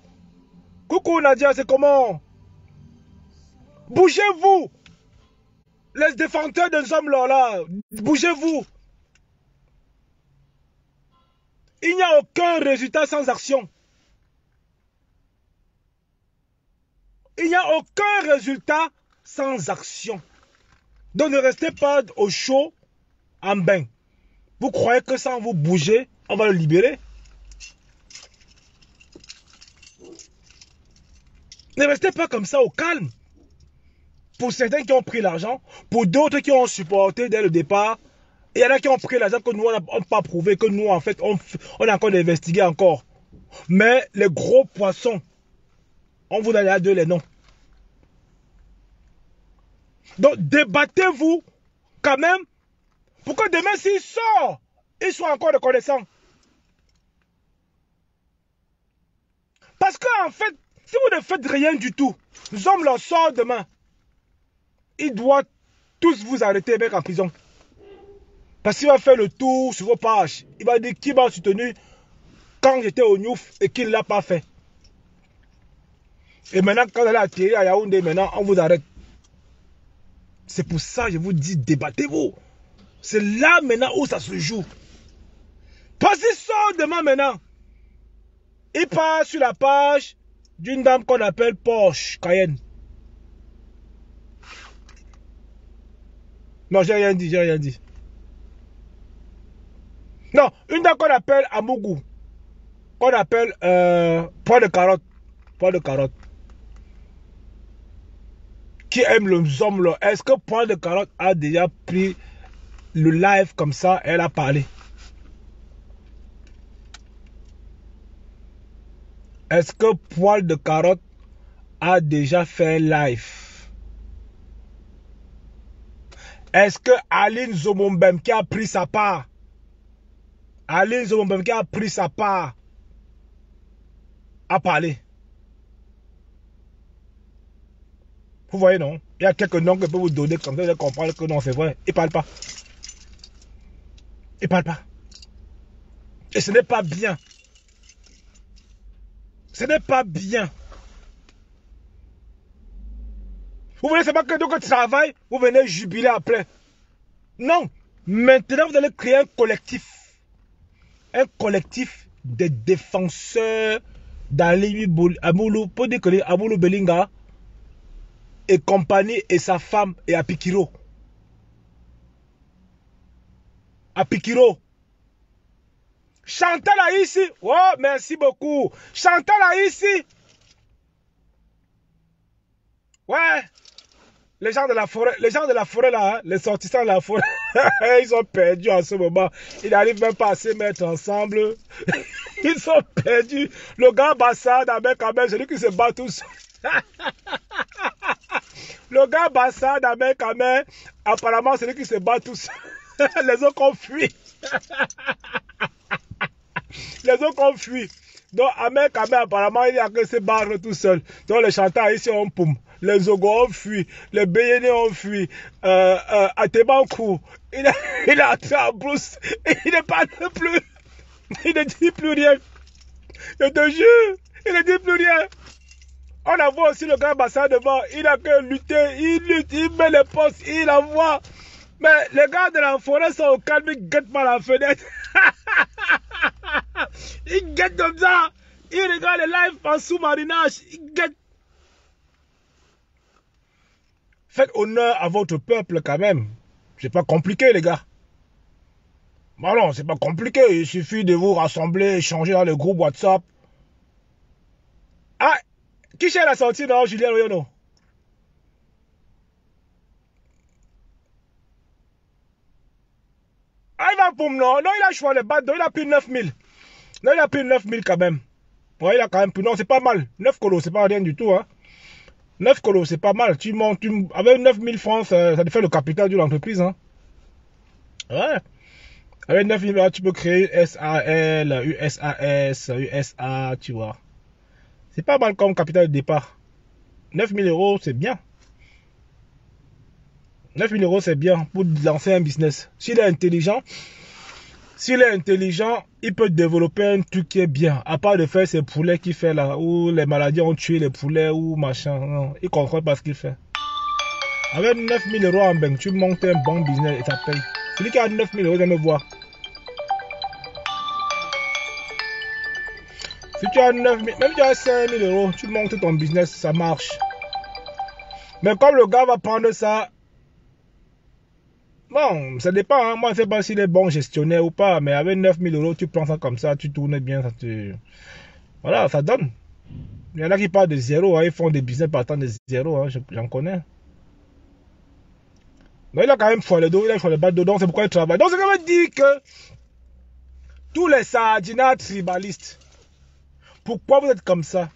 Coucou Nadia, c'est comment? Bougez-vous. Les défenseurs de Zomlor là, bougez-vous. Il n'y a aucun résultat sans action. Il n'y a aucun résultat sans action. Donc ne restez pas au chaud en bain. Vous croyez que sans vous bouger, on va le libérer? Ne restez pas comme ça au calme. Pour certains qui ont pris l'argent, pour d'autres qui ont supporté dès le départ, il y en a qui ont pris l'argent que nous, on n'a pas prouvé, que nous, en fait, on a encore investigué encore. Mais les gros poissons, on vous a donné les noms. Donc, débattez-vous quand même pour que demain, s'il sort, il soit encore reconnaissant. Parce qu'en fait, si vous ne faites rien du tout, les hommes leur sortent demain. Ils doivent tous vous arrêter, mec, en prison. Parce qu'il va faire le tour sur vos pages. Il va dire qui m'a soutenu quand j'étais au Niouf et qu'il ne l'a pas fait. Et maintenant, quand elle est atterri à Yaoundé, maintenant, on vous arrête. C'est pour ça que je vous dis, débattez-vous. C'est là maintenant où ça se joue. Parce qu'il sort demain maintenant. Il part sur la page d'une dame qu'on appelle Porsche Cayenne. Non, j'ai rien dit, j'ai rien dit. Non, une dame qu'on appelle Amougou. Qu'on appelle poids de carotte. Poids de carotte. Qui aime les hommes là. Est-ce que poids de carotte a déjà pris le live comme ça? Elle a parlé. Est-ce que poil de carotte a déjà fait live? Est-ce que Aline Zomombem qui a pris sa part? Aline Zomombem qui a pris sa part a parlé? Vous voyez, non? Il y a quelques noms que je peux vous donner comme ça, vous allez comprendre que non, c'est vrai. Il ne parle pas. Il ne parle pas. Et ce n'est pas bien. Ce n'est pas bien. Vous voulez seulement que donc travail, vous venez jubiler après. Non. Maintenant, vous allez créer un collectif. Un collectif de défenseurs d'Ali Amoulou, pour dire que Amoulou Belinga et compagnie et sa femme et Apikiro. Apikiro. Chantal a ici. Oh, merci beaucoup. Chantal a ici. Ouais. Les gens de la forêt là, hein, les sortissants de la forêt, ils sont perdus en ce moment. Ils n'arrivent même pas à se mettre ensemble. Ils sont perdus. Le gars Bassad avec Kamel, c'est lui qui se bat tous. Le gars Bassad avec Kamel, apparemment c'est lui qui se bat tous. Les autres ont fui. Les autres ont fui. Donc, Ahmed Kamel, apparemment, il a que se barre tout seul. Donc, les chanteurs ici ont poum. Les Ogo ont fui. Les Béyénés ont fui. Atebankou, il a entré en brousse. Il ne parle plus. Il ne dit plus rien. Je te jure, il ne dit plus rien. On a vu aussi le grand bassin devant. Il a que lutter. Il lutte, il met les postes, il envoie. Mais les gars de la forêt sont au calme, ils guettent par la fenêtre. Ils guettent comme ça. Ils regardent les lives en sous-marinage. Ils guettent. Faites honneur à votre peuple quand même. C'est pas compliqué, les gars. Bah non, c'est pas compliqué. Il suffit de vous rassembler, échanger dans le groupe WhatsApp. Ah, qui cherche la sortie, non, Julien Loyono? Ah, il va pour non, il a choisi le bas, il a pris 9000. Non, il a pris 9000 quand même. Ouais, il a quand même pris, non, c'est pas mal. 9 colos, c'est pas rien du tout, hein. 9 colos, c'est pas mal. Tu montes, avec 9000 francs, ça te fait le capital de l'entreprise, hein. Ouais. Avec 9000 francs, tu peux créer SAL, USAS, USA, tu vois. C'est pas mal comme capital de départ. 9000 euros, c'est bien. 9000 euros, c'est bien pour lancer un business. S'il est intelligent, il peut développer un truc qui est bien. À part de faire ces poulets qu'il fait là, où les maladies ont tué les poulets ou machin. Non, il ne comprend pas ce qu'il fait. Avec 9000 euros en banque, tu montes un bon business et ça paye. Celui qui a 9000 euros, il va me voir. Si tu as 9000, même si tu as 5000 euros, tu montes ton business, ça marche. Mais comme le gars va prendre ça, bon, ça dépend. Hein. Moi, je ne sais pas s'il est bon gestionnaire ou pas, mais avec 9000 euros, tu prends ça comme ça, tu tournes bien, ça te... Voilà, ça donne. Il y en a qui partent de zéro, hein. Ils font des business partant de zéro, hein. J'en connais. Mais il a quand même foiré le dos, il a foiré le bas de dos, donc c'est pourquoi il travaille. Donc, ça veut dire que tous les sardinats tribalistes, pourquoi vous êtes comme ça?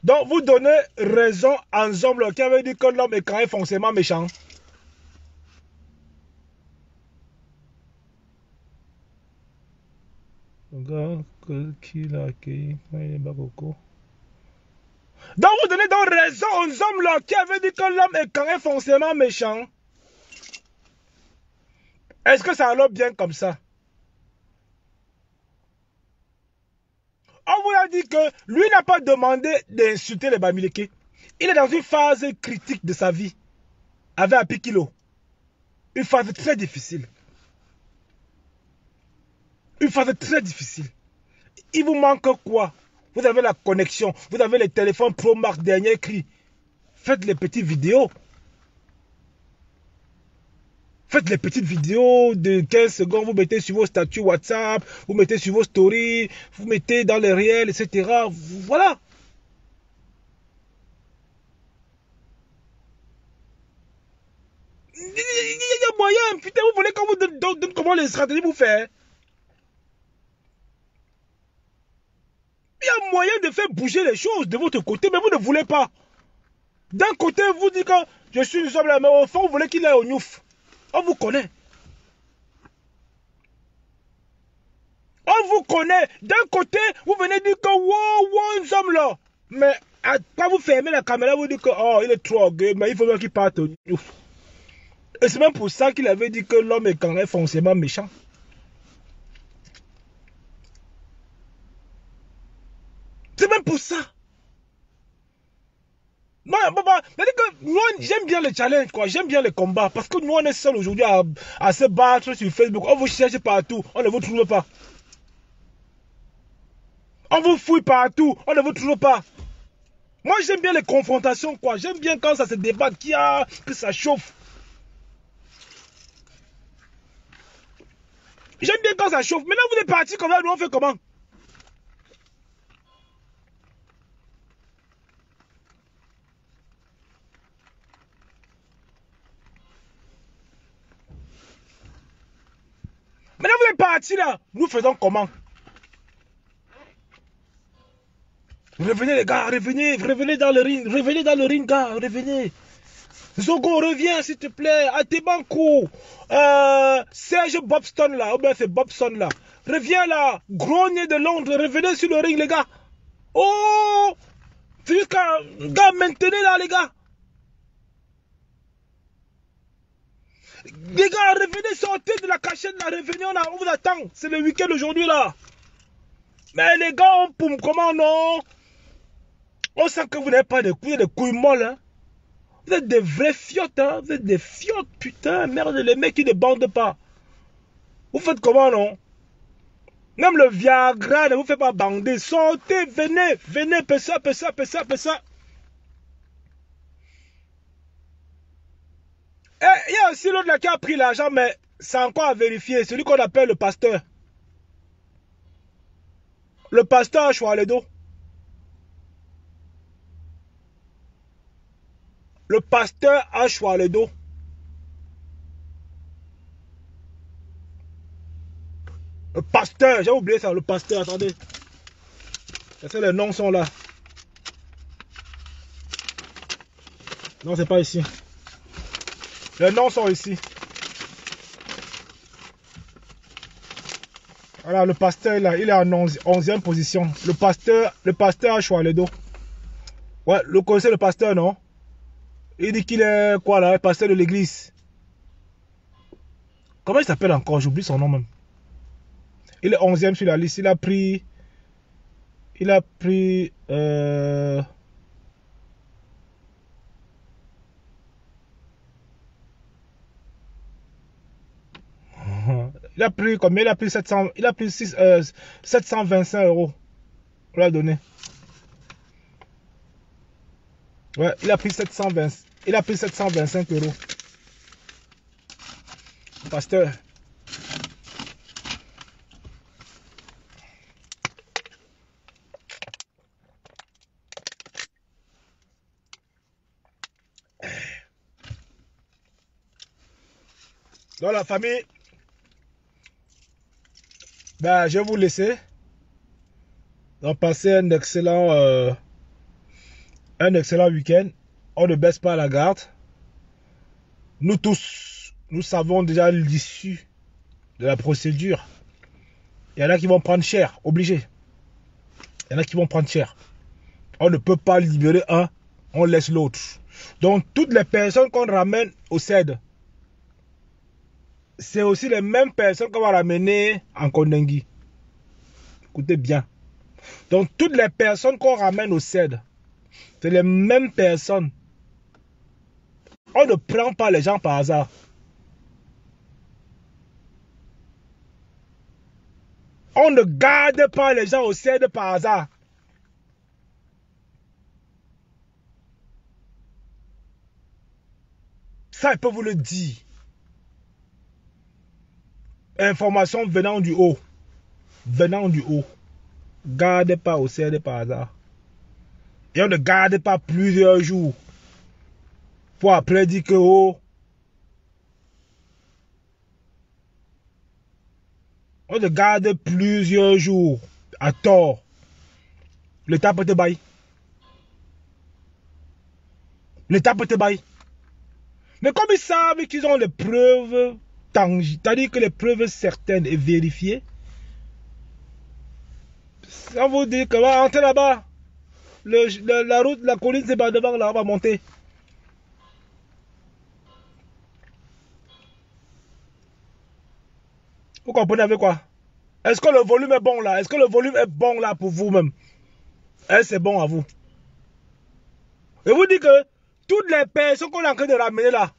Donc, vous donnez raison à un homme qui avait dit que l'homme est quand même foncièrement méchant. Donc, vous donnez donc raison aux hommes là qui avaient dit que l'homme est quand même foncièrement méchant. Est-ce que ça allait bien comme ça? On vous a dit que lui n'a pas demandé d'insulter les Bamileke. Il est dans une phase critique de sa vie. Avec Apikilo. Une phase très difficile. Une phase très difficile. Il vous manque quoi? Vous avez la connexion. Vous avez les téléphones Pro Max dernier cri. Faites les petites vidéos. Faites les petites vidéos de 15 secondes. Vous mettez sur vos statuts WhatsApp. Vous mettez sur vos stories. Vous mettez dans les réels, etc. Voilà. Il y a moyen. Putain, vous voulez qu'on vous donne comment les stratégies vous faites? Il y a moyen de faire bouger les choses de votre côté, mais vous ne voulez pas. D'un côté, vous dites que je suis une homme là, mais au fond, vous voulez qu'il aille au Niouf. On vous connaît. On vous connaît. D'un côté, vous venez dire que wow, nous sommes là. Mais quand vous fermez la caméra, vous dites que oh, il est trop orgueilleux, mais il faut bien qu'il parte au Niouf. Et c'est même pour ça qu'il avait dit que l'homme est quand même foncièrement méchant. C'est même pour ça. Moi, j'aime bien les challenges, quoi. J'aime bien les combats. Parce que nous, on est seuls aujourd'hui à se battre sur Facebook. On vous cherche partout. On ne vous trouve pas. On vous fouille partout. On ne vous trouve pas. Moi, j'aime bien les confrontations, quoi. J'aime bien quand ça se débat, que ça chauffe. J'aime bien quand ça chauffe. Maintenant, vous êtes partis comme ça. Nous, on fait comment? Maintenant, vous êtes partis là. Nous faisons comment? Revenez les gars, revenez dans le ring, gars, revenez. Zogo, reviens s'il te plaît. Atebankou, Serge Bobston là, ou bien c'est Bobson là. Reviens là, gros nez de Londres, revenez sur le ring les gars. Oh, c'est juste gars, maintenez là les gars. Les gars, revenez, sortez de la cachette là, revenez, on vous attend. C'est le week-end aujourd'hui là. Mais les gars, on poum, comment non? On sent que vous n'avez pas de couilles molles, hein. Vous êtes des vrais fiottes, hein. Vous êtes des fiottes, putain, merde, les mecs qui ne bandent pas. Vous faites comment, non? Même le Viagra ne vous fait pas bander. Sortez, venez, pessa. Et il y a aussi l'autre là qui a pris l'argent, mais c'est encore à vérifier. Celui qu'on appelle le pasteur. Le pasteur à Choualedo. Le pasteur à Choualedo. Le pasteur, j'ai oublié ça, le pasteur, attendez. Les noms sont là. Non, c'est pas ici. Les noms sont ici. Voilà, le pasteur là, il est en 11e position. Le pasteur à Choualedo. Ouais, le conseil, le pasteur, non? Il dit qu'il est quoi là, le pasteur de l'église. Comment il s'appelle encore? J'oublie son nom même. Il est 11e sur la liste. Il a pris. Il a pris combien? Il a pris 700. Il a pris 725 euros. On l'a donné. Ouais, il a pris 720. Il a pris 725 euros. Pasteur. Dans la famille, je vais vous laisser. Donc, passez un excellent un excellent week-end. On ne baisse pas la garde. Nous tous, nous savons déjà l'issue de la procédure. Il y en a qui vont prendre cher, obligé. Il y en a qui vont prendre cher. On ne peut pas libérer un, on laisse l'autre. Donc toutes les personnes qu'on ramène au CED, c'est aussi les mêmes personnes qu'on va ramener en Kondengui. Écoutez bien. Donc toutes les personnes qu'on ramène au CED, c'est les mêmes personnes. On ne prend pas les gens par hasard. On ne garde pas les gens au CED par hasard. Ça, je peux vous le dire. Information venant du haut. Venant du haut. Gardez pas au CED par hasard. Et on ne garde pas plusieurs jours. Pour après dire que oh. On ne garde plusieurs jours à tort. L'État peut te bailler. L'État peut te bailler. Mais comme ils savent qu'ils ont les preuves tangibles, c'est-à-dire que les preuves certaines et vérifiées, ça vous dit que va entrer là-bas. La route, la colline, c'est pas devant, là, on va monter. Vous comprenez avec quoi? Est-ce que le volume est bon là? Est-ce que le volume est bon là pour vous-même? Est-ce que c'est bon à vous? Je vous dis que toutes les personnes qu'on est en train de ramener là,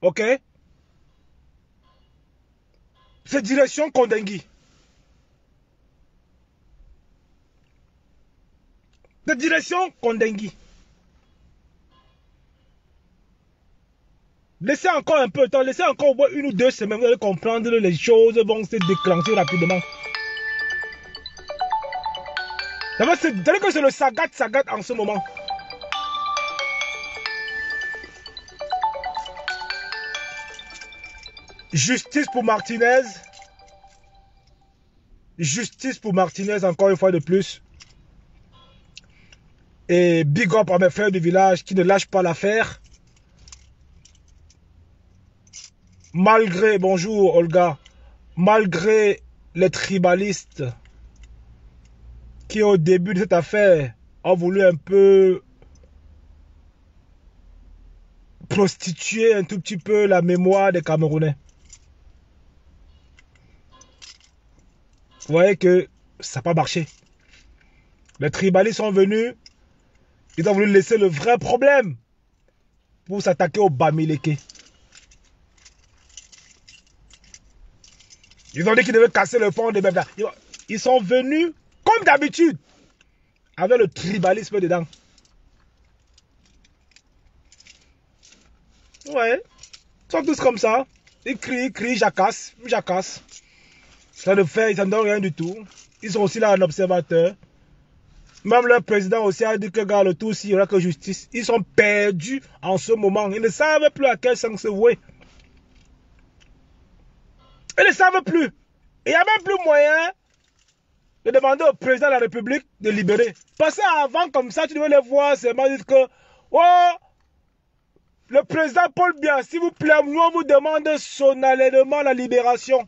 ok? C'est direction Kondengui. C'est direction Kondengui. Laissez encore un peu de temps, laissez encore une ou 2 semaines, vous allez comprendre, les choses vont se déclencher rapidement. C'est-à-dire que c'est le sagat en ce moment. Justice pour Martinez. Justice pour Martinez encore une fois de plus. Et big up à mes frères du village qui ne lâchent pas l'affaire. Malgré, bonjour Olga, malgré les tribalistes qui au début de cette affaire ont voulu un peu prostituer un tout petit peu la mémoire des Camerounais. Vous voyez que ça n'a pas marché. Les tribalistes sont venus, ils ont voulu laisser le vrai problème pour s'attaquer au Bamileke. Ils ont dit qu'ils devaient casser le fond des bébés. Ils sont venus, comme d'habitude, avec le tribalisme dedans. Ouais, ils sont tous comme ça. Ils crient, jacassent. Ça ne fait, ça ne donne rien du tout. Ils sont aussi là en observateur. Même leur président aussi a dit que gars, le tout, s'il n'y aura que justice. Ils sont perdus en ce moment. Ils ne savent plus à quel sens se vouer. Ils ne savent plus. Il n'y a même plus moyen de demander au président de la République de libérer. Parce qu'avant, comme ça, tu devais les voir seulement dire que, oh, le président Paul Biya, s'il vous plaît, nous on vous demande solennellement la libération.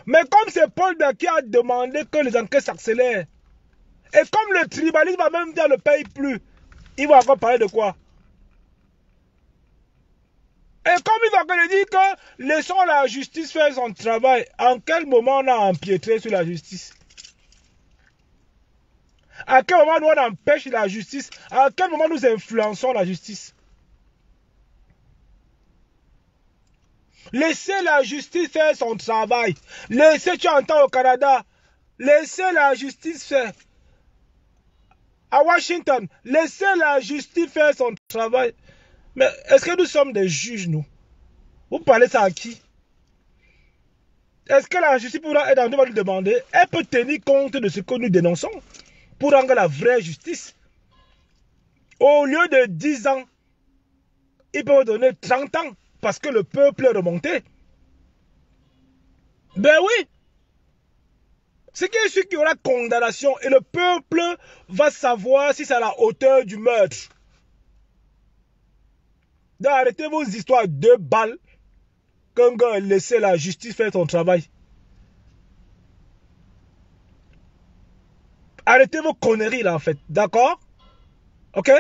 Mais comme c'est Paul Biya qui a demandé que les enquêtes s'accélèrent, et comme le tribalisme va même dire ne paye plus, il va encore parler de quoi? Et comme ils ont encore dit que laissons la justice faire son travail, en quel moment on a empiétré sur la justice? À quel moment nous on empêche la justice? À quel moment nous influençons la justice? Laissez la justice faire son travail. Laissez, tu entends au Canada, laissez la justice faire. À Washington, laissez la justice faire son travail. Mais est-ce que nous sommes des juges, nous? Vous parlez ça à qui? Est-ce que la justice pourra être en train de nous demander? Elle peut tenir compte de ce que nous dénonçons pour rendre la vraie justice. Au lieu de 10 ans, ils peuvent donner 30 ans parce que le peuple est remonté. Ben oui. Ce qui est sûr qu'il y aura condamnation et le peuple va savoir si c'est à la hauteur du meurtre. Donc arrêtez vos histoires de balles. Qu'un gars laissez la justice faire son travail. Arrêtez vos conneries là en fait, d'accord? Ok?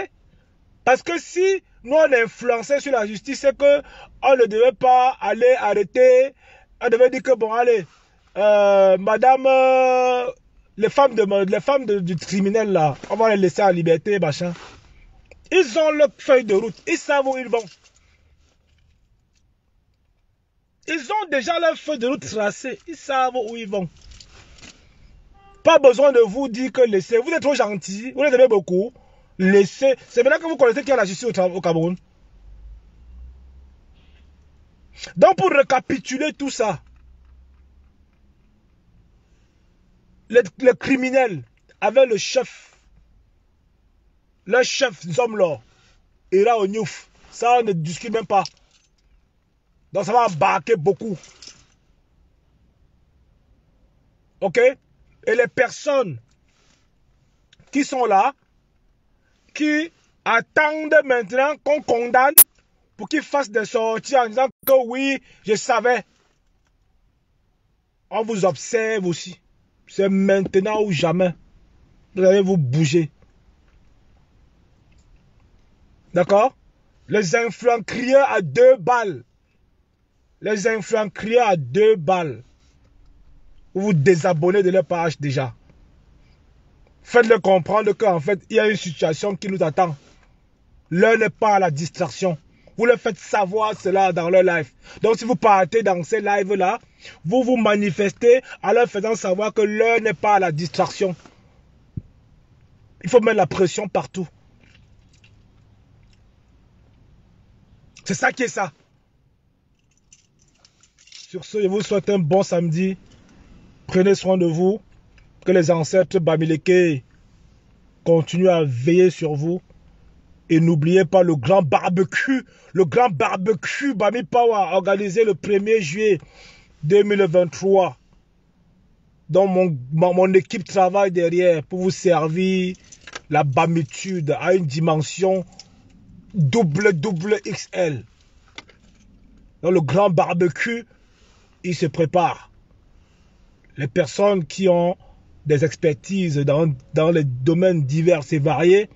Parce que si nous on est influencé sur la justice, c'est que on ne devait pas aller arrêter. On devait dire que bon allez, madame, les femmes du criminel là, on va les laisser en liberté, machin. Ils ont leur feuille de route, ils savent où ils vont. Ils ont déjà leur feuille de route tracée, ils savent où ils vont. Pas besoin de vous dire que laissez. Vous êtes trop gentil, vous les aimez beaucoup. Laissez. C'est maintenant que vous connaissez qu'il y a la justice au Cameroun. Donc pour récapituler tout ça, le criminel avec le chef Zomlo ira au Niouf. Ça on ne discute même pas. Donc ça va embarquer beaucoup. Ok? Et les personnes qui sont là, qui attendent maintenant qu'on condamne pour qu'ils fassent des sorties en disant que oui, je savais. On vous observe aussi. C'est maintenant ou jamais. Vous allez vous bouger. D'accord? Les influents crieurs à 2 balles. Les influents crieurs à 2 balles. Vous vous désabonnez de leur page déjà. Faites-le comprendre qu'en fait, il y a une situation qui nous attend. L'heure n'est pas à la distraction. Vous leur faites savoir cela dans leur live. Donc si vous partez dans ces lives-là, vous vous manifestez en leur faisant savoir que l'heure n'est pas à la distraction. Il faut mettre la pression partout. C'est ça qui est ça. Sur ce, je vous souhaite un bon samedi. Prenez soin de vous. Que les ancêtres Bamileke continuent à veiller sur vous. Et n'oubliez pas le grand barbecue Bami Power organisé le 1er juillet 2023. Donc mon équipe travaille derrière pour vous servir la bamitude à une dimension double XL. Donc le grand barbecue, il se prépare. Les personnes qui ont des expertises dans les domaines divers et variés,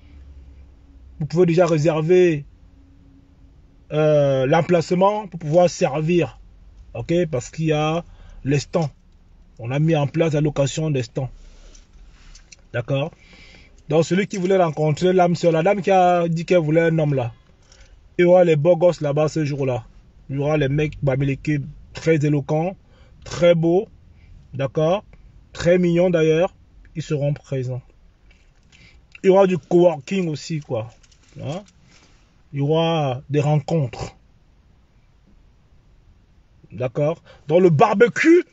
vous pouvez déjà réserver l'emplacement pour pouvoir servir. Ok, parce qu'il y a les stands. On a mis en place la location des stands. D'accord? Donc celui qui voulait rencontrer l'âme sœur, la dame qui a dit qu'elle voulait un homme là. Il y aura les beaux gosses là-bas ce jour-là. Il y aura les mecs Bamileke très éloquents, très beaux. D'accord? Très mignons d'ailleurs. Ils seront présents. Il y aura du coworking aussi, quoi. Hein? Il y aura des rencontres. D'accord? Donc le barbecue,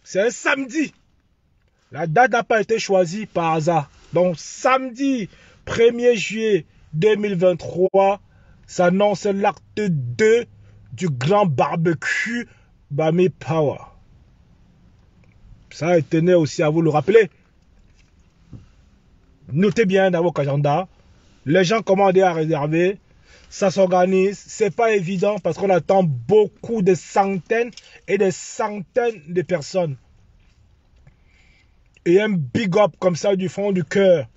c'est un samedi. La date n'a pas été choisie par hasard. Donc samedi 1er juillet 2023 s'annonce l'acte 2 du grand barbecue Bami Power. Ça, tenez aussi à vous le rappeler. Notez bien dans vos agendas. Les gens commandent à réserver. Ça s'organise. C'est pas évident parce qu'on attend beaucoup de centaines et des centaines de personnes. Et un big up comme ça du fond du cœur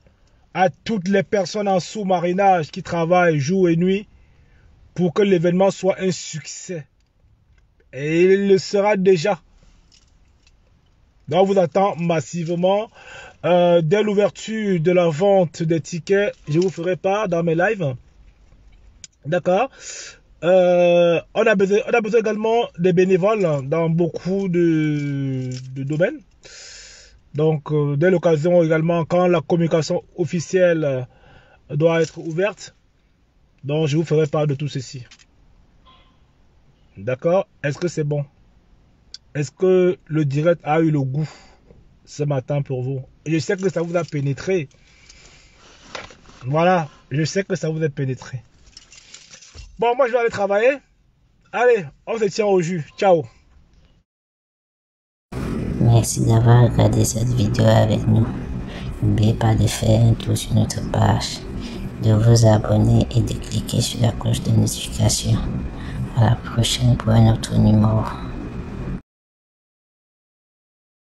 à toutes les personnes en sous-marinage qui travaillent jour et nuit pour que l'événement soit un succès. Et il le sera déjà. Donc on vous attend massivement. Dès l'ouverture de la vente des tickets, je vous ferai part dans mes lives. D'accord. On a besoin également des bénévoles dans beaucoup de domaines. Donc, dès l'occasion également, quand la communication officielle doit être ouverte, donc je vous ferai part de tout ceci. D'accord. Est-ce que c'est bon? Est-ce que le direct a eu le goût ce matin pour vous? Je sais que ça vous a pénétré. Voilà, je sais que ça vous a pénétré. Bon, moi je vais aller travailler. Allez, on se tient au jus. Ciao. Merci d'avoir regardé cette vidéo avec nous. N'oubliez pas de faire un tour sur notre page, de vous abonner et de cliquer sur la cloche de notification. À la prochaine pour un autre numéro.